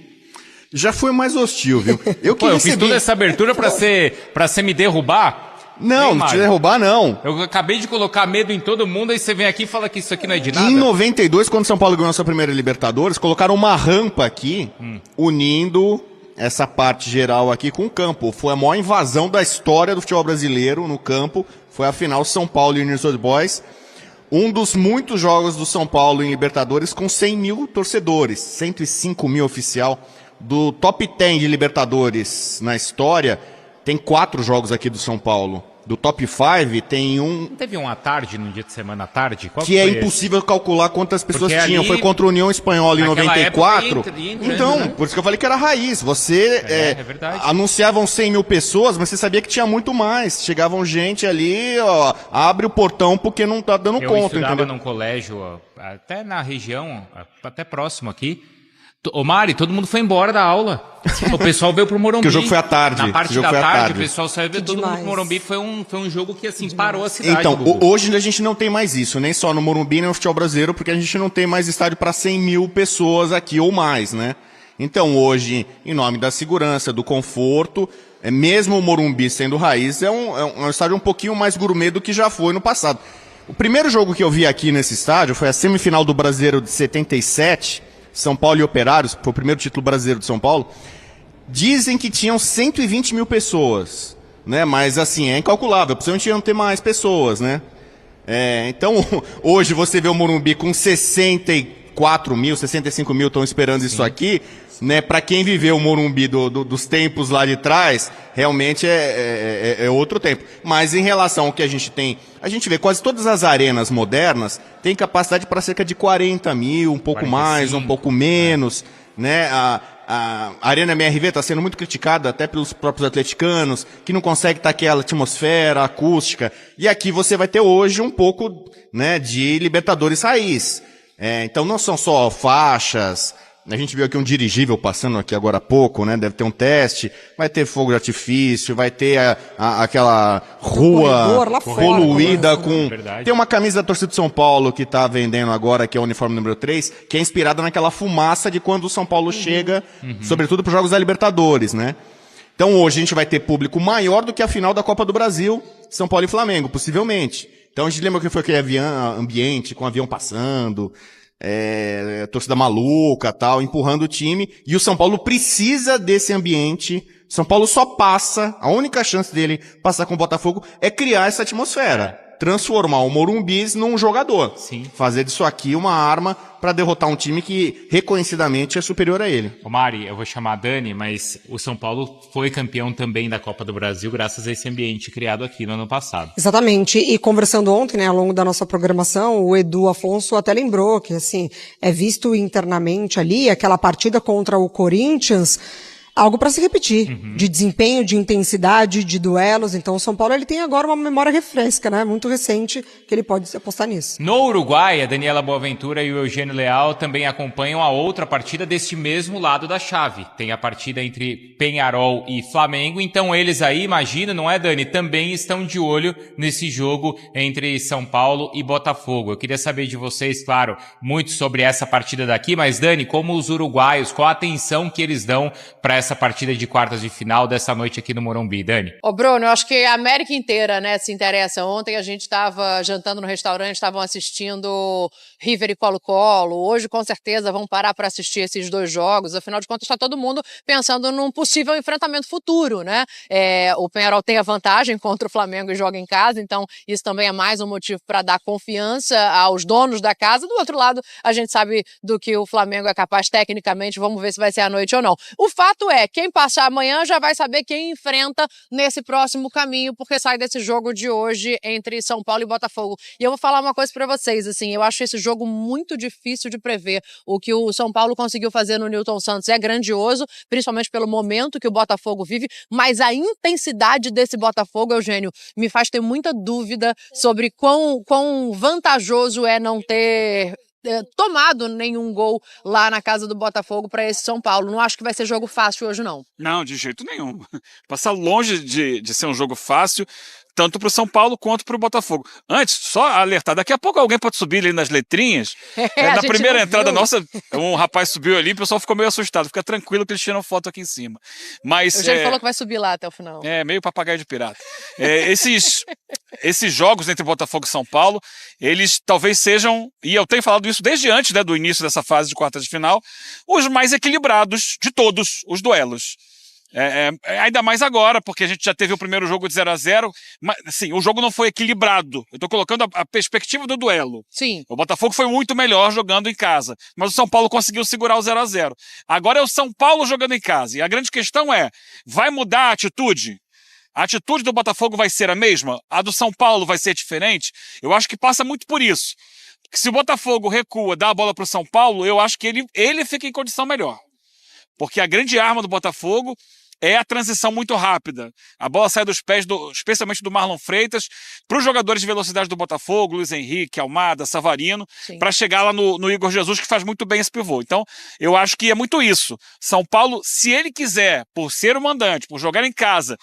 Já foi mais hostil, viu?
Eu fiz toda essa abertura pra você me derrubar?
Não, não te derrubar, não.
Eu acabei de colocar medo em todo mundo, aí você vem aqui e fala que isso aqui não é de nada.
Em 92, quando São Paulo ganhou a sua primeira Libertadores, colocaram uma rampa aqui, unindo essa parte geral aqui com o campo. Foi a maior invasão da história do futebol brasileiro no campo. Foi a final São Paulo e Unidos Old Boys. um dos muitos jogos do São Paulo em Libertadores com 100 mil torcedores, 105 mil oficial. Do top 10 de Libertadores na história, tem 4 jogos aqui do São Paulo. Do top 5 tem um...
Não teve um à tarde, no dia de semana à tarde? Qual
que é
foi
impossível calcular quantas pessoas
Porque
tinham.
ali,
Foi contra a União Espanhola em
naquela
94.
época,
Então,
né?
por isso que eu falei que era raiz. Você
verdade.
anunciavam 100 mil pessoas, mas você sabia que tinha muito mais. Chegavam gente ali, ó, abre o portão porque não tá dando
Eu
conta,
estudava
entendeu?
num colégio, ó, até na região, até próximo aqui. Ô Mari, todo mundo foi embora da aula. O pessoal veio pro Morumbi.
Porque o jogo foi à tarde.
Na parte
O jogo
da
foi à
tarde,
tarde.
o pessoal saiu ver todo mundo pro Morumbi. Foi um jogo que, assim, parou a cidade.
Então,
Gugu.
hoje a gente não tem mais isso, nem só no Morumbi, nem no futebol brasileiro, porque a gente não tem mais estádio para 100 mil pessoas aqui ou mais, né? Então, hoje, em nome da segurança, do conforto, mesmo o Morumbi sendo raiz, é um estádio um pouquinho mais gourmet do que já foi no passado. O primeiro jogo que eu vi aqui nesse estádio foi a semifinal do Brasileiro de 77, São Paulo e Operários, foi o primeiro título brasileiro de São Paulo. Dizem que tinham 120 mil pessoas, né? Mas assim, é incalculável, possivelmente iam ter mais pessoas, né? Então, hoje você vê o Morumbi com 64 mil, 65 mil estão esperando isso aqui, né? Para quem viveu o Morumbi dos tempos lá de trás, realmente é outro tempo. Mas em relação ao que a gente tem, a gente vê quase todas as arenas modernas têm capacidade para cerca de 40 mil, um pouco
45,
mais, um pouco menos, né? A Arena MRV está sendo muito criticada até pelos próprios atleticanos, que não consegue estar aquela atmosfera acústica. E aqui você vai ter hoje um pouco, né, de Libertadores raiz. Então não são só faixas. A gente viu aqui um dirigível passando aqui agora há pouco, né? Deve ter um teste. Vai ter fogo de artifício, vai ter aquela rua poluída com... Tem uma camisa da torcida de São Paulo que está vendendo agora, que é o uniforme número 3, que é inspirada naquela fumaça de quando o São Paulo chega, sobretudo para os Jogos da Libertadores, né? Então hoje a gente vai ter público maior do que a final da Copa do Brasil, São Paulo e Flamengo, possivelmente. Então a gente lembra que foi aquele ambiente com o avião passando... torcida maluca, tal, empurrando o time, e o São Paulo precisa desse ambiente. São Paulo só passa, a única chance dele passar com o Botafogo é criar essa atmosfera, transformar o Morumbi num jogador, fazer disso aqui uma arma para derrotar um time que reconhecidamente é superior a ele.
Ô Mari, eu vou chamar a Dani, mas o São Paulo foi campeão também da Copa do Brasil graças a esse ambiente criado aqui no ano passado.
Exatamente, e conversando ontem, né, ao longo da nossa programação, o Edu Afonso até lembrou que, assim, é visto internamente ali, aquela partida contra o Corinthians, algo para se repetir, de desempenho, de intensidade, de duelos. Então o São Paulo ele tem agora uma memória refresca, né? Muito recente, que ele pode apostar nisso.
No Uruguai, a Daniela Boaventura e o Eugênio Leal também acompanham a outra partida deste mesmo lado da chave. Tem a partida entre Peñarol e Flamengo, então eles aí, imagina, não é, Dani? Também estão de olho nesse jogo entre São Paulo e Botafogo. Eu queria saber de vocês, claro, muito sobre essa partida daqui, mas Dani, como os uruguaios, qual a atenção que eles dão para essa partida de quartas de final dessa noite aqui no Morumbi, Dani?
Ô Bruno, eu acho que a América inteira, né, se interessa. Ontem a gente estava jantando no restaurante, estavam assistindo River e Colo-Colo. Hoje, com certeza, vão parar para assistir esses dois jogos. Afinal de contas, está todo mundo pensando num possível enfrentamento futuro, né? O Peñarol tem a vantagem contra o Flamengo e joga em casa, então isso também é mais um motivo para dar confiança aos donos da casa. Do outro lado, a gente sabe do que o Flamengo é capaz tecnicamente. Vamos ver se vai ser à noite ou não. O fato é, quem passar amanhã já vai saber quem enfrenta nesse próximo caminho, porque sai desse jogo de hoje entre São Paulo e Botafogo. E eu vou falar uma coisa pra vocês, assim, eu acho esse jogo muito difícil de prever. O que o São Paulo conseguiu fazer no Newton Santos é grandioso, principalmente pelo momento que o Botafogo vive, mas a intensidade desse Botafogo, Eugênio, me faz ter muita dúvida sobre quão vantajoso é não ter tomado nenhum gol lá na casa do Botafogo para esse São Paulo. Não acho que vai ser jogo fácil hoje, não.
Não, de jeito nenhum. Passar longe de ser um jogo fácil, tanto para o São Paulo quanto para o Botafogo. Antes, só alertar, daqui a pouco alguém pode subir ali nas letrinhas. Na primeira entrada nossa, um rapaz subiu ali, o pessoal ficou meio assustado. Fica tranquilo que eles tiram foto aqui em cima. Mas,
o Eugênio falou que vai subir lá até o final.
Meio papagaio de pirata. Esses jogos entre Botafogo e São Paulo, eles talvez sejam, e eu tenho falado isso desde antes, né, do início dessa fase de quartas de final, os mais equilibrados de todos os duelos. Ainda mais agora, porque a gente já teve o primeiro jogo de 0-0, mas assim, o jogo não foi equilibrado. Eu tô colocando a perspectiva do duelo.
Sim.
O Botafogo foi muito melhor jogando em casa, mas o São Paulo conseguiu segurar o 0-0. Agora é o São Paulo jogando em casa, e a grande questão é, vai mudar a atitude? A atitude do Botafogo vai ser a mesma? A do São Paulo vai ser diferente? Eu acho que passa muito por isso. Porque se o Botafogo recua, dá a bola pro São Paulo, eu acho que ele fica em condição melhor. Porque a grande arma do Botafogo é a transição muito rápida. A bola sai dos pés, especialmente do Marlon Freitas, para os jogadores de velocidade do Botafogo, Luiz Henrique, Almada, Savarino, para chegar lá no Igor Jesus, que faz muito bem esse pivô. Então, eu acho que é muito isso. São Paulo, se ele quiser, por ser o mandante, por jogar em casa,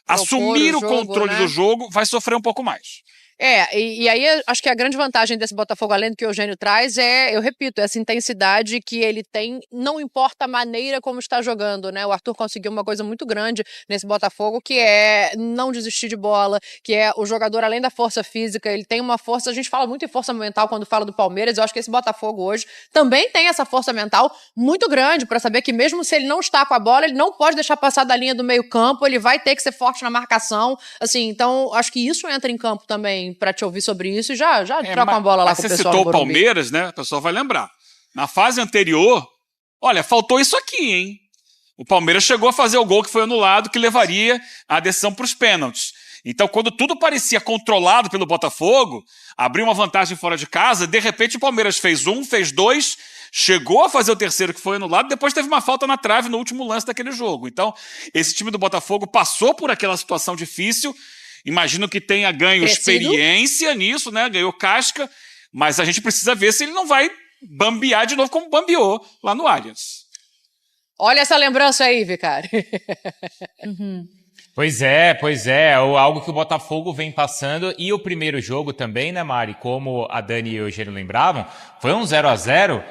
assumir o controle do jogo, vai sofrer um pouco mais.
E aí acho que a grande vantagem desse Botafogo, além do que o Eugênio traz, eu repito, essa intensidade que ele tem, não importa a maneira como está jogando, né? O Arthur conseguiu uma coisa muito grande nesse Botafogo, que é não desistir de bola, que é o jogador, além da força física, ele tem uma força, a gente fala muito em força mental quando fala do Palmeiras, eu acho que esse Botafogo hoje também tem essa força mental muito grande, para saber que mesmo se ele não está com a bola, ele não pode deixar passar da linha do meio campo, ele vai ter que ser forte na marcação, assim, então acho que isso entra em campo também, para te ouvir sobre isso, e já troca uma bola lá com o pessoal.
Você citou o Palmeiras, né? O pessoal vai lembrar. Na fase anterior, olha, faltou isso aqui, hein? O Palmeiras chegou a fazer o gol que foi anulado, que levaria a decisão para os pênaltis. Então, quando tudo parecia controlado pelo Botafogo, abriu uma vantagem fora de casa, de repente o Palmeiras fez 1, fez 2, chegou a fazer o terceiro que foi anulado, depois teve uma falta na trave no último lance daquele jogo. Então, esse time do Botafogo passou por aquela situação difícil. Imagino que tenha ganho experiência nisso, né? Ganhou casca, mas a gente precisa ver se ele não vai bambear de novo como bambeou lá no Allianz.
Olha essa lembrança aí, Vicari.
Pois é, algo que o Botafogo vem passando, e o primeiro jogo também, né, Mari? Como a Dani e o Eugênio lembravam, foi um 0-0,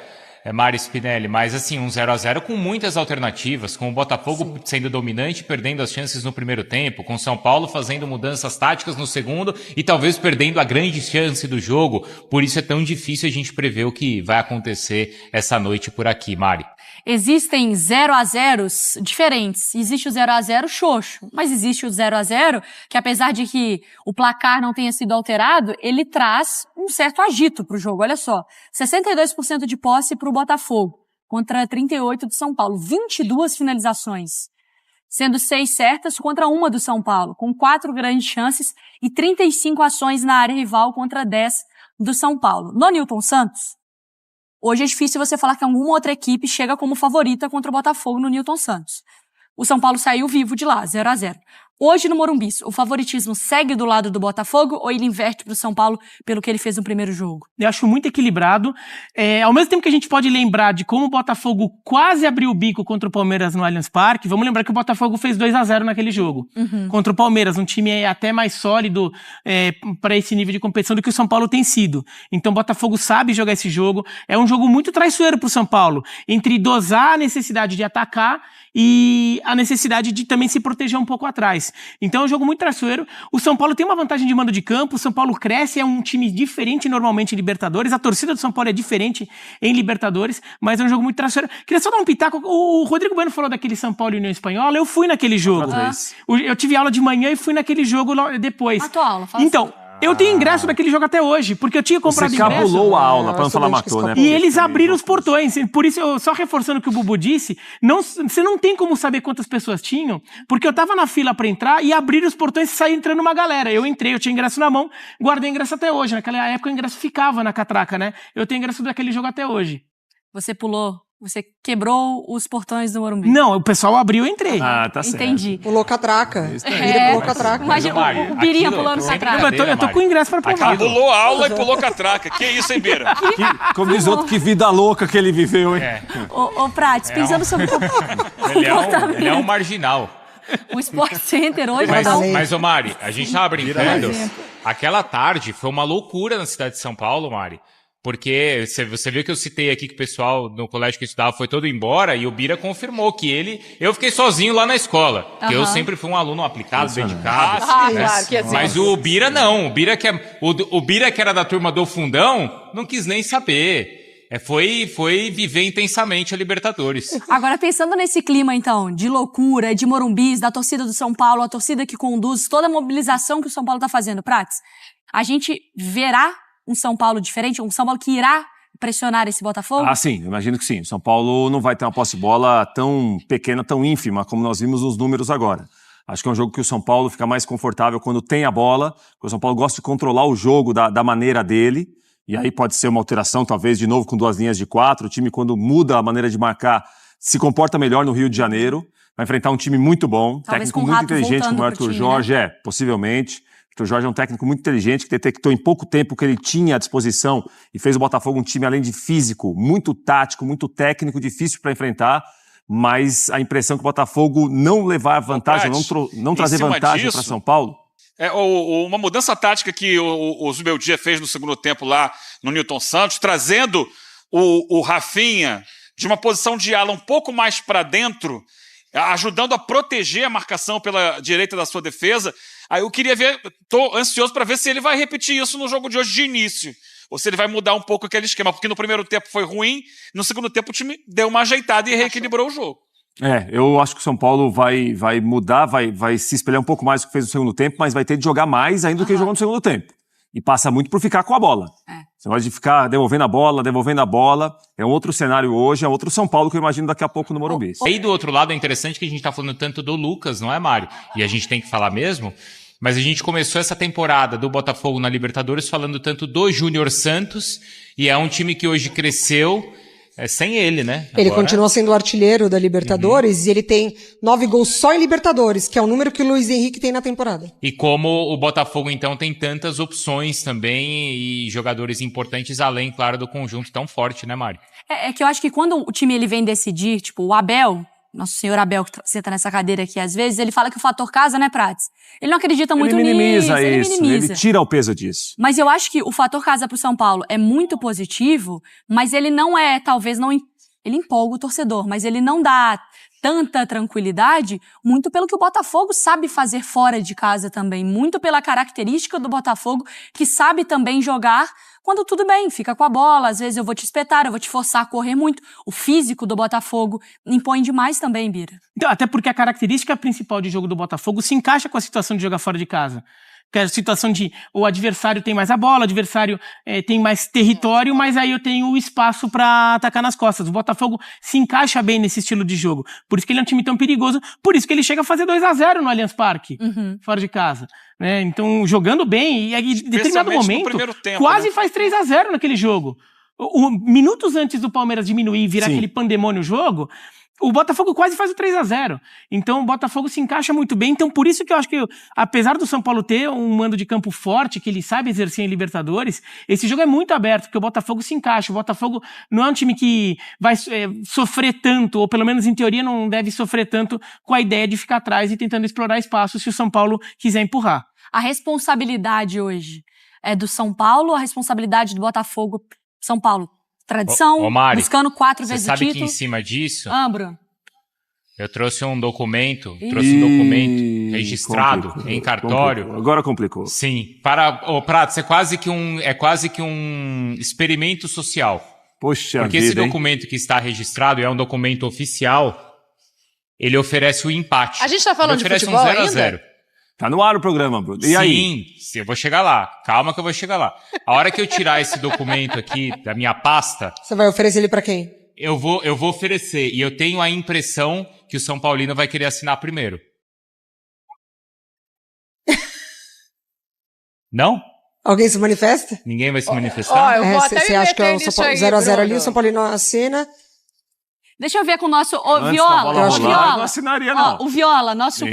Mari Spinelli, mas assim, um 0-0 com muitas alternativas, com o Botafogo sendo dominante, perdendo as chances no primeiro tempo, com o São Paulo fazendo mudanças táticas no segundo e talvez perdendo a grande chance do jogo. Por isso é tão difícil a gente prever o que vai acontecer essa noite por aqui, Mari.
Existem 0-0s diferentes. Existe o 0-0 xoxo, mas existe o 0-0 que, apesar de que o placar não tenha sido alterado, ele traz um certo agito para o jogo. Olha só, 62% de posse para o Botafogo, contra 38% do São Paulo. 22 finalizações, sendo 6 certas contra 1 do São Paulo, com 4 grandes chances e 35 ações na área rival contra 10 do São Paulo. No Newton Santos, hoje é difícil você falar que alguma outra equipe chega como favorita contra o Botafogo no Newton Santos. O São Paulo saiu vivo de lá, 0-0. Hoje no Morumbi, o favoritismo segue do lado do Botafogo ou ele inverte para o São Paulo pelo que ele fez no primeiro jogo?
Eu acho muito equilibrado. Ao mesmo tempo que a gente pode lembrar de como o Botafogo quase abriu o bico contra o Palmeiras no Allianz Parque, vamos lembrar que o Botafogo fez 2-0 naquele jogo. Contra o Palmeiras, um time até mais sólido para esse nível de competição do que o São Paulo tem sido. Então o Botafogo sabe jogar esse jogo. É um jogo muito traiçoeiro para o São Paulo, entre dosar a necessidade de atacar e a necessidade de também se proteger um pouco atrás. Então é um jogo muito traiçoeiro. O São Paulo tem uma vantagem de mando de campo, o São Paulo cresce, é um time diferente normalmente em Libertadores, a torcida do São Paulo é diferente em Libertadores, mas é um jogo muito traiçoeiro. Queria só dar um pitaco, o Rodrigo Bueno falou daquele São Paulo e União Espanhola, eu fui naquele jogo. Eu tive aula de manhã e fui naquele jogo depois.
A tua aula, fala
então, eu tenho ingresso daquele jogo até hoje, porque eu tinha comprado ingresso.
Você cabulou a aula, pra não falar matou, né?
E eles abriram os portões. Por isso, só reforçando o que o Bubu disse, você não tem como saber quantas pessoas tinham, porque eu tava na fila pra entrar e abriram os portões e saiu entrando uma galera. Eu entrei, eu tinha ingresso na mão, guardei ingresso até hoje. Naquela época o ingresso ficava na catraca, né? Eu tenho ingresso daquele jogo até hoje.
Você quebrou os portões do Morumbi.
Não, o pessoal abriu e eu entrei.
Ah, tá certo.
Entendi.
Pulou catraca.
Pulou catraca. Imagina o Birinha pulando catraca.
Eu tô com ingresso pra provar.
Pulou a aula e pulou catraca. Que isso, hein, Beira?
Como diz outro, que vida louca que ele viveu, hein?
Ô, Prates, pensando sobre o
Ele é um marginal.
O Sport Center hoje...
Mas, ô Mari, a gente tava brincando. Aquela tarde foi uma loucura na cidade de São Paulo, Mari. Porque você viu que eu citei aqui que o pessoal no colégio que eu estudava foi todo embora e o Bira confirmou que eu fiquei sozinho lá na escola. Porque eu sempre fui um aluno aplicado, dedicado. Né?
Claro que é assim.
Mas o Bira não. O Bira que era da turma do fundão não quis nem saber. Foi viver intensamente a Libertadores.
Agora, pensando nesse clima, então, de loucura, de Morumbis, da torcida do São Paulo, a torcida que conduz toda a mobilização que o São Paulo tá fazendo, Prates, a gente verá um São Paulo diferente, um São Paulo que irá pressionar esse Botafogo?
Ah, sim, imagino que sim. O São Paulo não vai ter uma posse de bola tão pequena, tão ínfima, como nós vimos nos números agora. Acho que é um jogo que o São Paulo fica mais confortável quando tem a bola, porque o São Paulo gosta de controlar o jogo da maneira dele, e aí pode ser uma alteração, talvez, de novo, com 2 linhas de 4. O time, quando muda a maneira de marcar, se comporta melhor no Rio de Janeiro. Vai enfrentar um time muito bom,
Talvez
técnico
com o
muito
Rato
inteligente,
voltando
como o
pro
Arthur
time,
Jorge,
né?
possivelmente. O Arthur Jorge é um técnico muito inteligente, que detectou em pouco tempo que ele tinha à disposição e fez o Botafogo um time, além de físico, muito tático, muito técnico, difícil para enfrentar. Mas a impressão que o Botafogo não levar vantagem, não trazer vantagem para São Paulo.
Uma mudança tática que o Zubeldia fez no segundo tempo lá no Newton Santos, trazendo o Rafinha de uma posição de ala um pouco mais para dentro, ajudando a proteger a marcação pela direita da sua defesa. Aí eu queria ver, tô ansioso para ver se ele vai repetir isso no jogo de hoje de início, ou se ele vai mudar um pouco aquele esquema, porque no primeiro tempo foi ruim, no segundo tempo o time deu uma ajeitada e reequilibrou o jogo.
Eu acho que o São Paulo vai mudar, vai se espelhar um pouco mais do que fez no segundo tempo, mas vai ter de jogar mais ainda do que jogou no segundo tempo. E passa muito por ficar com a bola. Você vai de ficar devolvendo a bola. É um outro cenário hoje, é outro São Paulo que eu imagino daqui a pouco no Morumbi.
Aí do outro lado é interessante que a gente tá falando tanto do Lucas, não é, Mário? E a gente tem que falar mesmo, mas a gente começou essa temporada do Botafogo na Libertadores falando tanto do Júnior Santos, e é um time que hoje cresceu sem ele, né?
Ele continua sendo o artilheiro da Libertadores e ele tem 9 gols só em Libertadores, que é o número que o Luiz Henrique tem na temporada.
E como o Botafogo, então, tem tantas opções também e jogadores importantes, além, claro, do conjunto tão forte, né, Mário?
É que eu acho que quando o time ele vem decidir, tipo, o Abel, nosso senhor Abel, que senta nessa cadeira aqui às vezes, ele fala que o fator casa, né, Prates? Ele não acredita muito nisso.
Ele minimiza isso, ele tira o peso disso.
Mas eu acho que o fator casa pro São Paulo é muito positivo, mas ele não é, talvez não... Ele empolga o torcedor, mas ele não dá tanta tranquilidade, muito pelo que o Botafogo sabe fazer fora de casa também, muito pela característica do Botafogo, que sabe também jogar quando tudo bem, fica com a bola, às vezes eu vou te espetar, eu vou te forçar a correr muito. O físico do Botafogo impõe demais também, Bira.
Então, até porque a característica principal de jogo do Botafogo se encaixa com a situação de jogar fora de casa. Que é a situação de o adversário tem mais a bola, o adversário tem mais território, mas aí eu tenho o espaço para atacar nas costas. O Botafogo se encaixa bem nesse estilo de jogo. Por isso que ele é um time tão perigoso, por isso que ele chega a fazer 2-0 no Allianz Parque, fora de casa. Né? Então, jogando bem, e em determinado momento, tempo, quase faz 3-0 naquele jogo. Minutos antes do Palmeiras diminuir e virar aquele pandemônio jogo, o Botafogo quase faz o 3-0. Então o Botafogo se encaixa muito bem. Então por isso que eu acho que, apesar do São Paulo ter um mando de campo forte, que ele sabe exercer em Libertadores, esse jogo é muito aberto, porque o Botafogo se encaixa. O Botafogo não é um time que vai sofrer tanto, ou pelo menos em teoria não deve sofrer tanto com a ideia de ficar atrás e tentando explorar espaço se o São Paulo quiser empurrar.
A responsabilidade hoje é do São Paulo, a responsabilidade do Botafogo, São Paulo? Tradição,
Mari,
buscando 4 vezes o título.
Você sabe que em cima disso,
Bruno.
Eu trouxe um documento, registrado em cartório.
Complicou. Agora complicou.
Sim, Pratos, é quase que um experimento social.
Poxa
Porque
vida,
esse documento que está registrado é um documento oficial, ele oferece o empate.
A gente tá falando de futebol
ainda? Oferece um 0-0.
Tá no ar o programa, Bruno. E aí?
Sim, eu vou chegar lá. Calma que eu vou chegar lá. A hora que eu tirar esse documento aqui da minha pasta...
Você vai oferecer ele pra quem?
Eu vou oferecer. E eu tenho a impressão que o São Paulino vai querer assinar primeiro. Não?
Alguém se manifesta?
Ninguém vai se manifestar?
Você acha que é o 0-0 ali, o São Paulino assina...
Deixa eu ver com o nosso
Viola.
Viola.
Não assinaria, não.
O Viola, nosso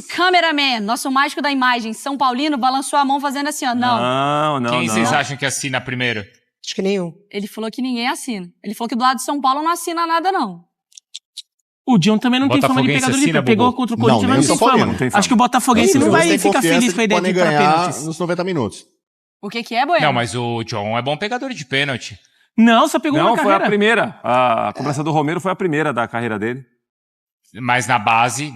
cameraman, nosso mágico da imagem, São Paulino, balançou a mão fazendo assim, ó.
Não.
Quem vocês acham que assina primeiro?
Acho que nenhum.
Ele falou que ninguém assina. Ele falou que do lado de São Paulo não assina nada, não.
O John também não tem fama de pegador de pênalti. Pegou contra o Corinthians, mas não tem fama. Acho que o Botafoguense não vai ficar feliz com a ideia de ir pra pênaltis.
Nos 90 minutos.
O que é, Bueno?
Não, mas o John é bom pegador de pênalti.
Não, só pegou uma carreira.
Não, foi a primeira. A cobrança do Romero foi a primeira da carreira dele.
Mas na base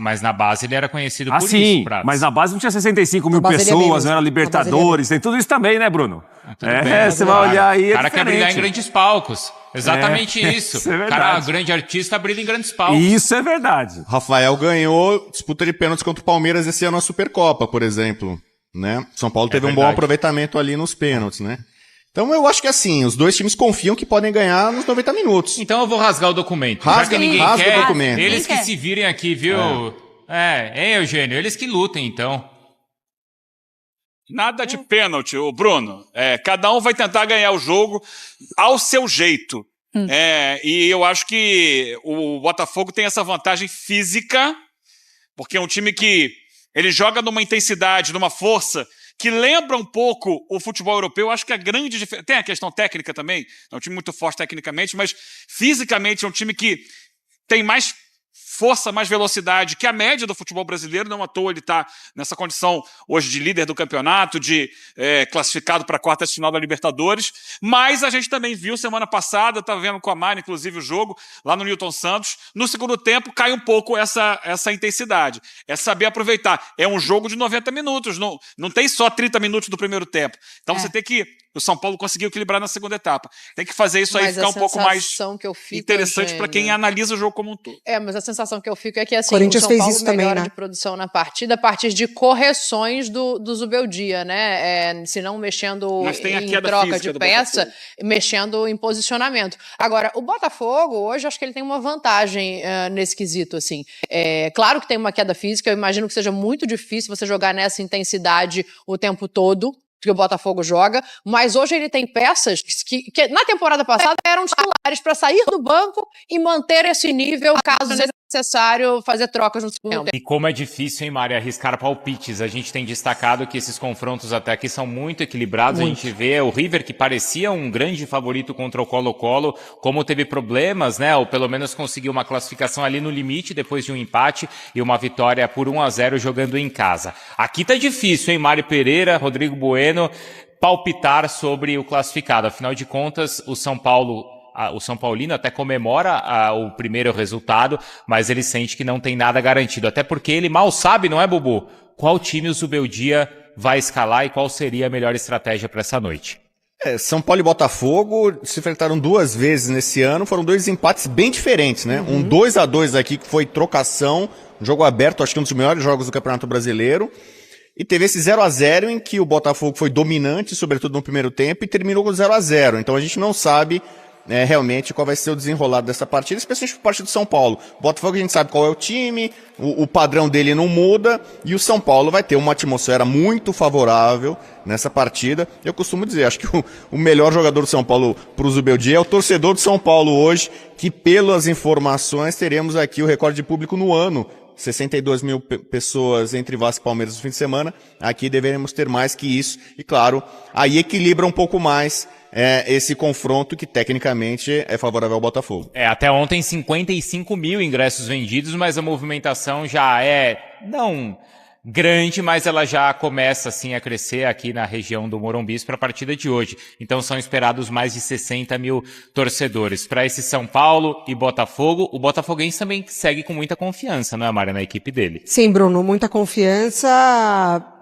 ele era conhecido por
isso,
Pratos.
Mas na base não tinha 65 mil pessoas, não era Libertadores, tem tudo isso também, né, Bruno?
Bem,
você vai olhar aí.
O cara quer brilhar em grandes palcos. Exatamente isso.
Isso é verdade.
Cara, grande artista brilha em grandes palcos.
Isso é verdade.
Rafael ganhou disputa de pênaltis contra o Palmeiras esse ano na Supercopa, por exemplo, né? São Paulo teve um bom aproveitamento ali nos pênaltis, né? Então eu acho que assim, os dois times confiam que podem ganhar nos 90 minutos.
Então eu vou rasgar o documento.
Rasga,
Já que ninguém
rasga
quer,
o documento.
eles que se virem aqui, viu? Hein, Eugênio? Eles que lutem, então.
Nada de pênalti, ô Bruno. Cada um vai tentar ganhar o jogo ao seu jeito. E eu acho que o Botafogo tem essa vantagem física, porque é um time que ele joga numa intensidade, numa força que lembra um pouco o futebol europeu. Eu acho que a grande diferença... Tem a questão técnica também, é um time muito forte tecnicamente, mas fisicamente é um time que tem mais força, mais velocidade que a média do futebol brasileiro. Não à toa ele está nessa condição hoje de líder do campeonato, de classificado para a quarta de final da Libertadores. Mas a gente também viu semana passada, estava vendo com a Mari, inclusive, o jogo lá no Newton Santos. No segundo tempo cai um pouco essa intensidade. É saber aproveitar. É um jogo de 90 minutos, não tem só 30 minutos do primeiro tempo. Então você tem que... O São Paulo conseguiu equilibrar na segunda etapa. Tem que fazer isso aí ficar um pouco mais interessante para quem analisa o jogo como um todo.
Mas a sensação que eu fico é que assim,
Corinthians
o São
fez
Paulo
isso também,
melhora
né?
de produção na partida a partir de correções do Zubeldia, né? Se não mexendo
Mas tem a
em
queda
troca
física
de
do
peça,
Botafogo.
mexendo em posicionamento. Agora, o Botafogo, hoje, acho que ele tem uma vantagem nesse quesito, assim. Claro que tem uma queda física, eu imagino que seja muito difícil você jogar nessa intensidade o tempo todo, que o Botafogo joga, mas hoje ele tem peças que na temporada passada eram titulares para sair do banco e manter esse nível caso seja necessário fazer trocas no segundo tempo.
E como é difícil, hein, Mari, arriscar palpites. A gente tem destacado que esses confrontos até aqui são muito equilibrados.
Muito.
A gente vê o River, que parecia um grande favorito contra o Colo-Colo, como teve problemas, né? Ou pelo menos conseguiu uma classificação ali no limite depois de um empate e uma vitória por 1-0 jogando em casa. Aqui tá difícil, hein, Mari Pereira, Rodrigo Bueno, palpitar sobre o classificado. Afinal de contas, o São Paulino até comemora o primeiro resultado, mas ele sente que não tem nada garantido. Até porque ele mal sabe, não é, Bubu? Qual time o Zubeldia vai escalar e qual seria a melhor estratégia para essa noite?
São Paulo e Botafogo se enfrentaram 2 vezes nesse ano, foram 2 empates bem diferentes, né? Um 2-2 aqui que foi trocação, um jogo aberto, acho que um dos melhores jogos do Campeonato Brasileiro. E teve esse 0-0 em que o Botafogo foi dominante, sobretudo no primeiro tempo, e terminou com 0-0. Então a gente não sabe realmente qual vai ser o desenrolar dessa partida, especialmente por parte do São Paulo. O Botafogo a gente sabe qual é o time, o padrão dele não muda, e o São Paulo vai ter uma atmosfera muito favorável nessa partida. Eu costumo dizer, acho que o melhor jogador do São Paulo pro Zubeldia é o torcedor do São Paulo hoje, que pelas informações teremos aqui o recorde de público no ano. 62 mil pessoas entre Vasco e Palmeiras no fim de semana. Aqui deveremos ter mais que isso. E claro, aí equilibra um pouco mais esse confronto que tecnicamente é favorável ao Botafogo.
Até ontem 55 mil ingressos vendidos, mas a movimentação já não grande, mas ela já começa assim a crescer aqui na região do Morumbi para a partida de hoje. Então são esperados mais de 60 mil torcedores. Para esse São Paulo e Botafogo, o botafoguense também segue com muita confiança, não é, Mari, na equipe dele?
Sim, Bruno, muita confiança.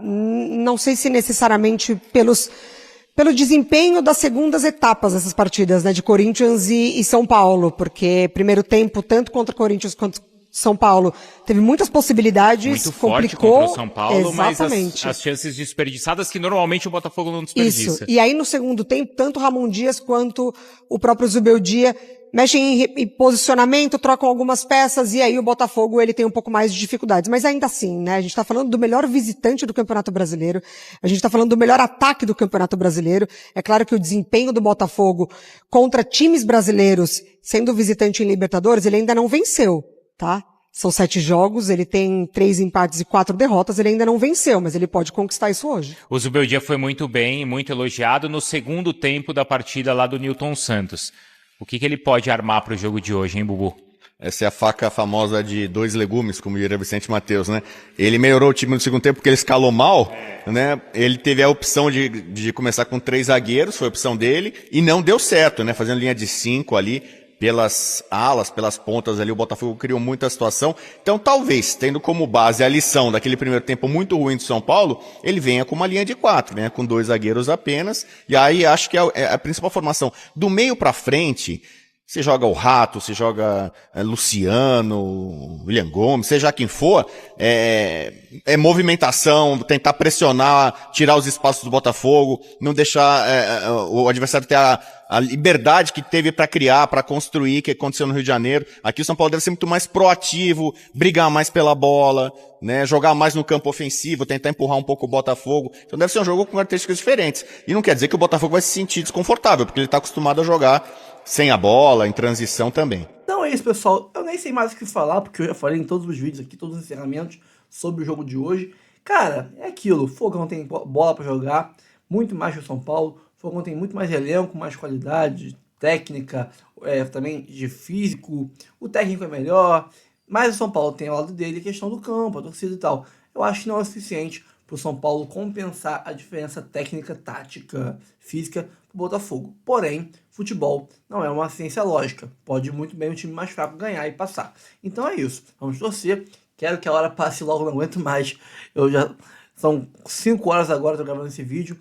Não sei se necessariamente pelo desempenho das segundas etapas dessas partidas, né, de Corinthians e São Paulo, porque primeiro tempo, tanto contra Corinthians quanto São Paulo, teve muitas possibilidades,
muito
complicou.
Forte contra o São Paulo,
exatamente.
Mas as chances desperdiçadas que normalmente o Botafogo não desperdiça.
Isso, e aí no segundo tempo, tanto Ramon Dias quanto o próprio Zubeldia mexem em posicionamento, trocam algumas peças, e aí o Botafogo ele tem um pouco mais de dificuldades. Mas ainda assim, né, a gente tá falando do melhor visitante do Campeonato Brasileiro, a gente tá falando do melhor ataque do Campeonato Brasileiro. É claro que o desempenho do Botafogo contra times brasileiros, sendo visitante em Libertadores, ele ainda não venceu, tá? São 7 jogos, ele tem 3 empates e 4 derrotas, ele ainda não venceu, mas ele pode conquistar isso hoje.
O Zubeldia foi muito bem, muito elogiado no segundo tempo da partida lá do Newton Santos. O que ele pode armar para o jogo de hoje, hein, Bubu?
Essa é a faca famosa de 2 legumes, como diria Vicente Matheus, né? Ele melhorou o time no segundo tempo porque ele escalou mal, né? Ele teve a opção de começar com 3 zagueiros, foi a opção dele, e não deu certo, né? Fazendo linha de 5 ali, pelas alas, pelas pontas ali, o Botafogo criou muita situação. Então, talvez, tendo como base a lição daquele primeiro tempo muito ruim do São Paulo, ele venha com uma linha de 4, né? Com 2 zagueiros apenas. E aí, acho que é a principal formação. Do meio pra frente, você joga o Rato, você joga Luciano, William Gomes, seja quem for, é movimentação, tentar pressionar, tirar os espaços do Botafogo, não deixar o adversário ter a liberdade que teve para criar, para construir, que aconteceu no Rio de Janeiro. Aqui o São Paulo deve ser muito mais proativo, brigar mais pela bola, né, jogar mais no campo ofensivo, tentar empurrar um pouco o Botafogo. Então deve ser um jogo com características diferentes. E não quer dizer que o Botafogo vai se sentir desconfortável, porque ele está acostumado a jogar sem a bola, em transição também.
Então é isso, pessoal. Eu nem sei mais o que falar, porque eu já falei em todos os vídeos aqui, todos os encerramentos sobre o jogo de hoje. Cara, é aquilo. O Fogão tem bola para jogar, muito mais que o São Paulo. O Fogão tem muito mais elenco, mais qualidade, técnica, também de físico. O técnico é melhor, mas o São Paulo tem ao lado dele a questão do campo, a torcida e tal. Eu acho que não é o suficiente para o São Paulo compensar a diferença técnica, tática, física do Botafogo. Porém, futebol não é uma ciência lógica. Pode muito bem o time mais fraco ganhar e passar. Então é isso. Vamos torcer. Quero que a hora passe logo, não aguento mais. São 5 horas agora, estou gravando esse vídeo.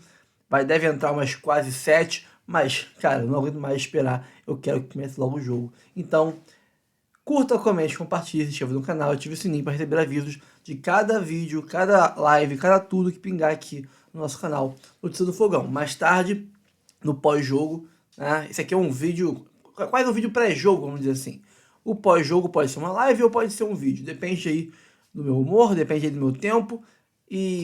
Deve entrar umas quase 7. Mas, cara, eu não aguento mais esperar. Eu quero que comece logo o jogo. Então, curta, comente, compartilhe, se inscreva no canal, ative o sininho para receber avisos de cada vídeo, cada live, cada tudo que pingar aqui no nosso canal Notícia do Fogão. Mais tarde, no pós-jogo, né? Esse aqui é um vídeo, quase um vídeo pré-jogo, vamos dizer assim. O pós-jogo pode ser uma live ou pode ser um vídeo. Depende aí do meu humor, depende aí do meu tempo.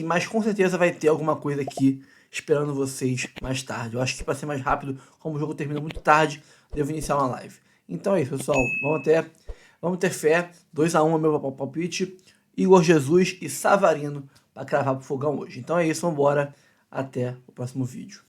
Mas com certeza vai ter alguma coisa aqui esperando vocês mais tarde. Eu acho que para ser mais rápido, como o jogo termina muito tarde, devo iniciar uma live. Então é isso, pessoal. Vamos ter fé. 2-1 é meu palpite. Igor Jesus e Savarino para cravar pro Fogão hoje. Então é isso, vamos embora. Até o próximo vídeo.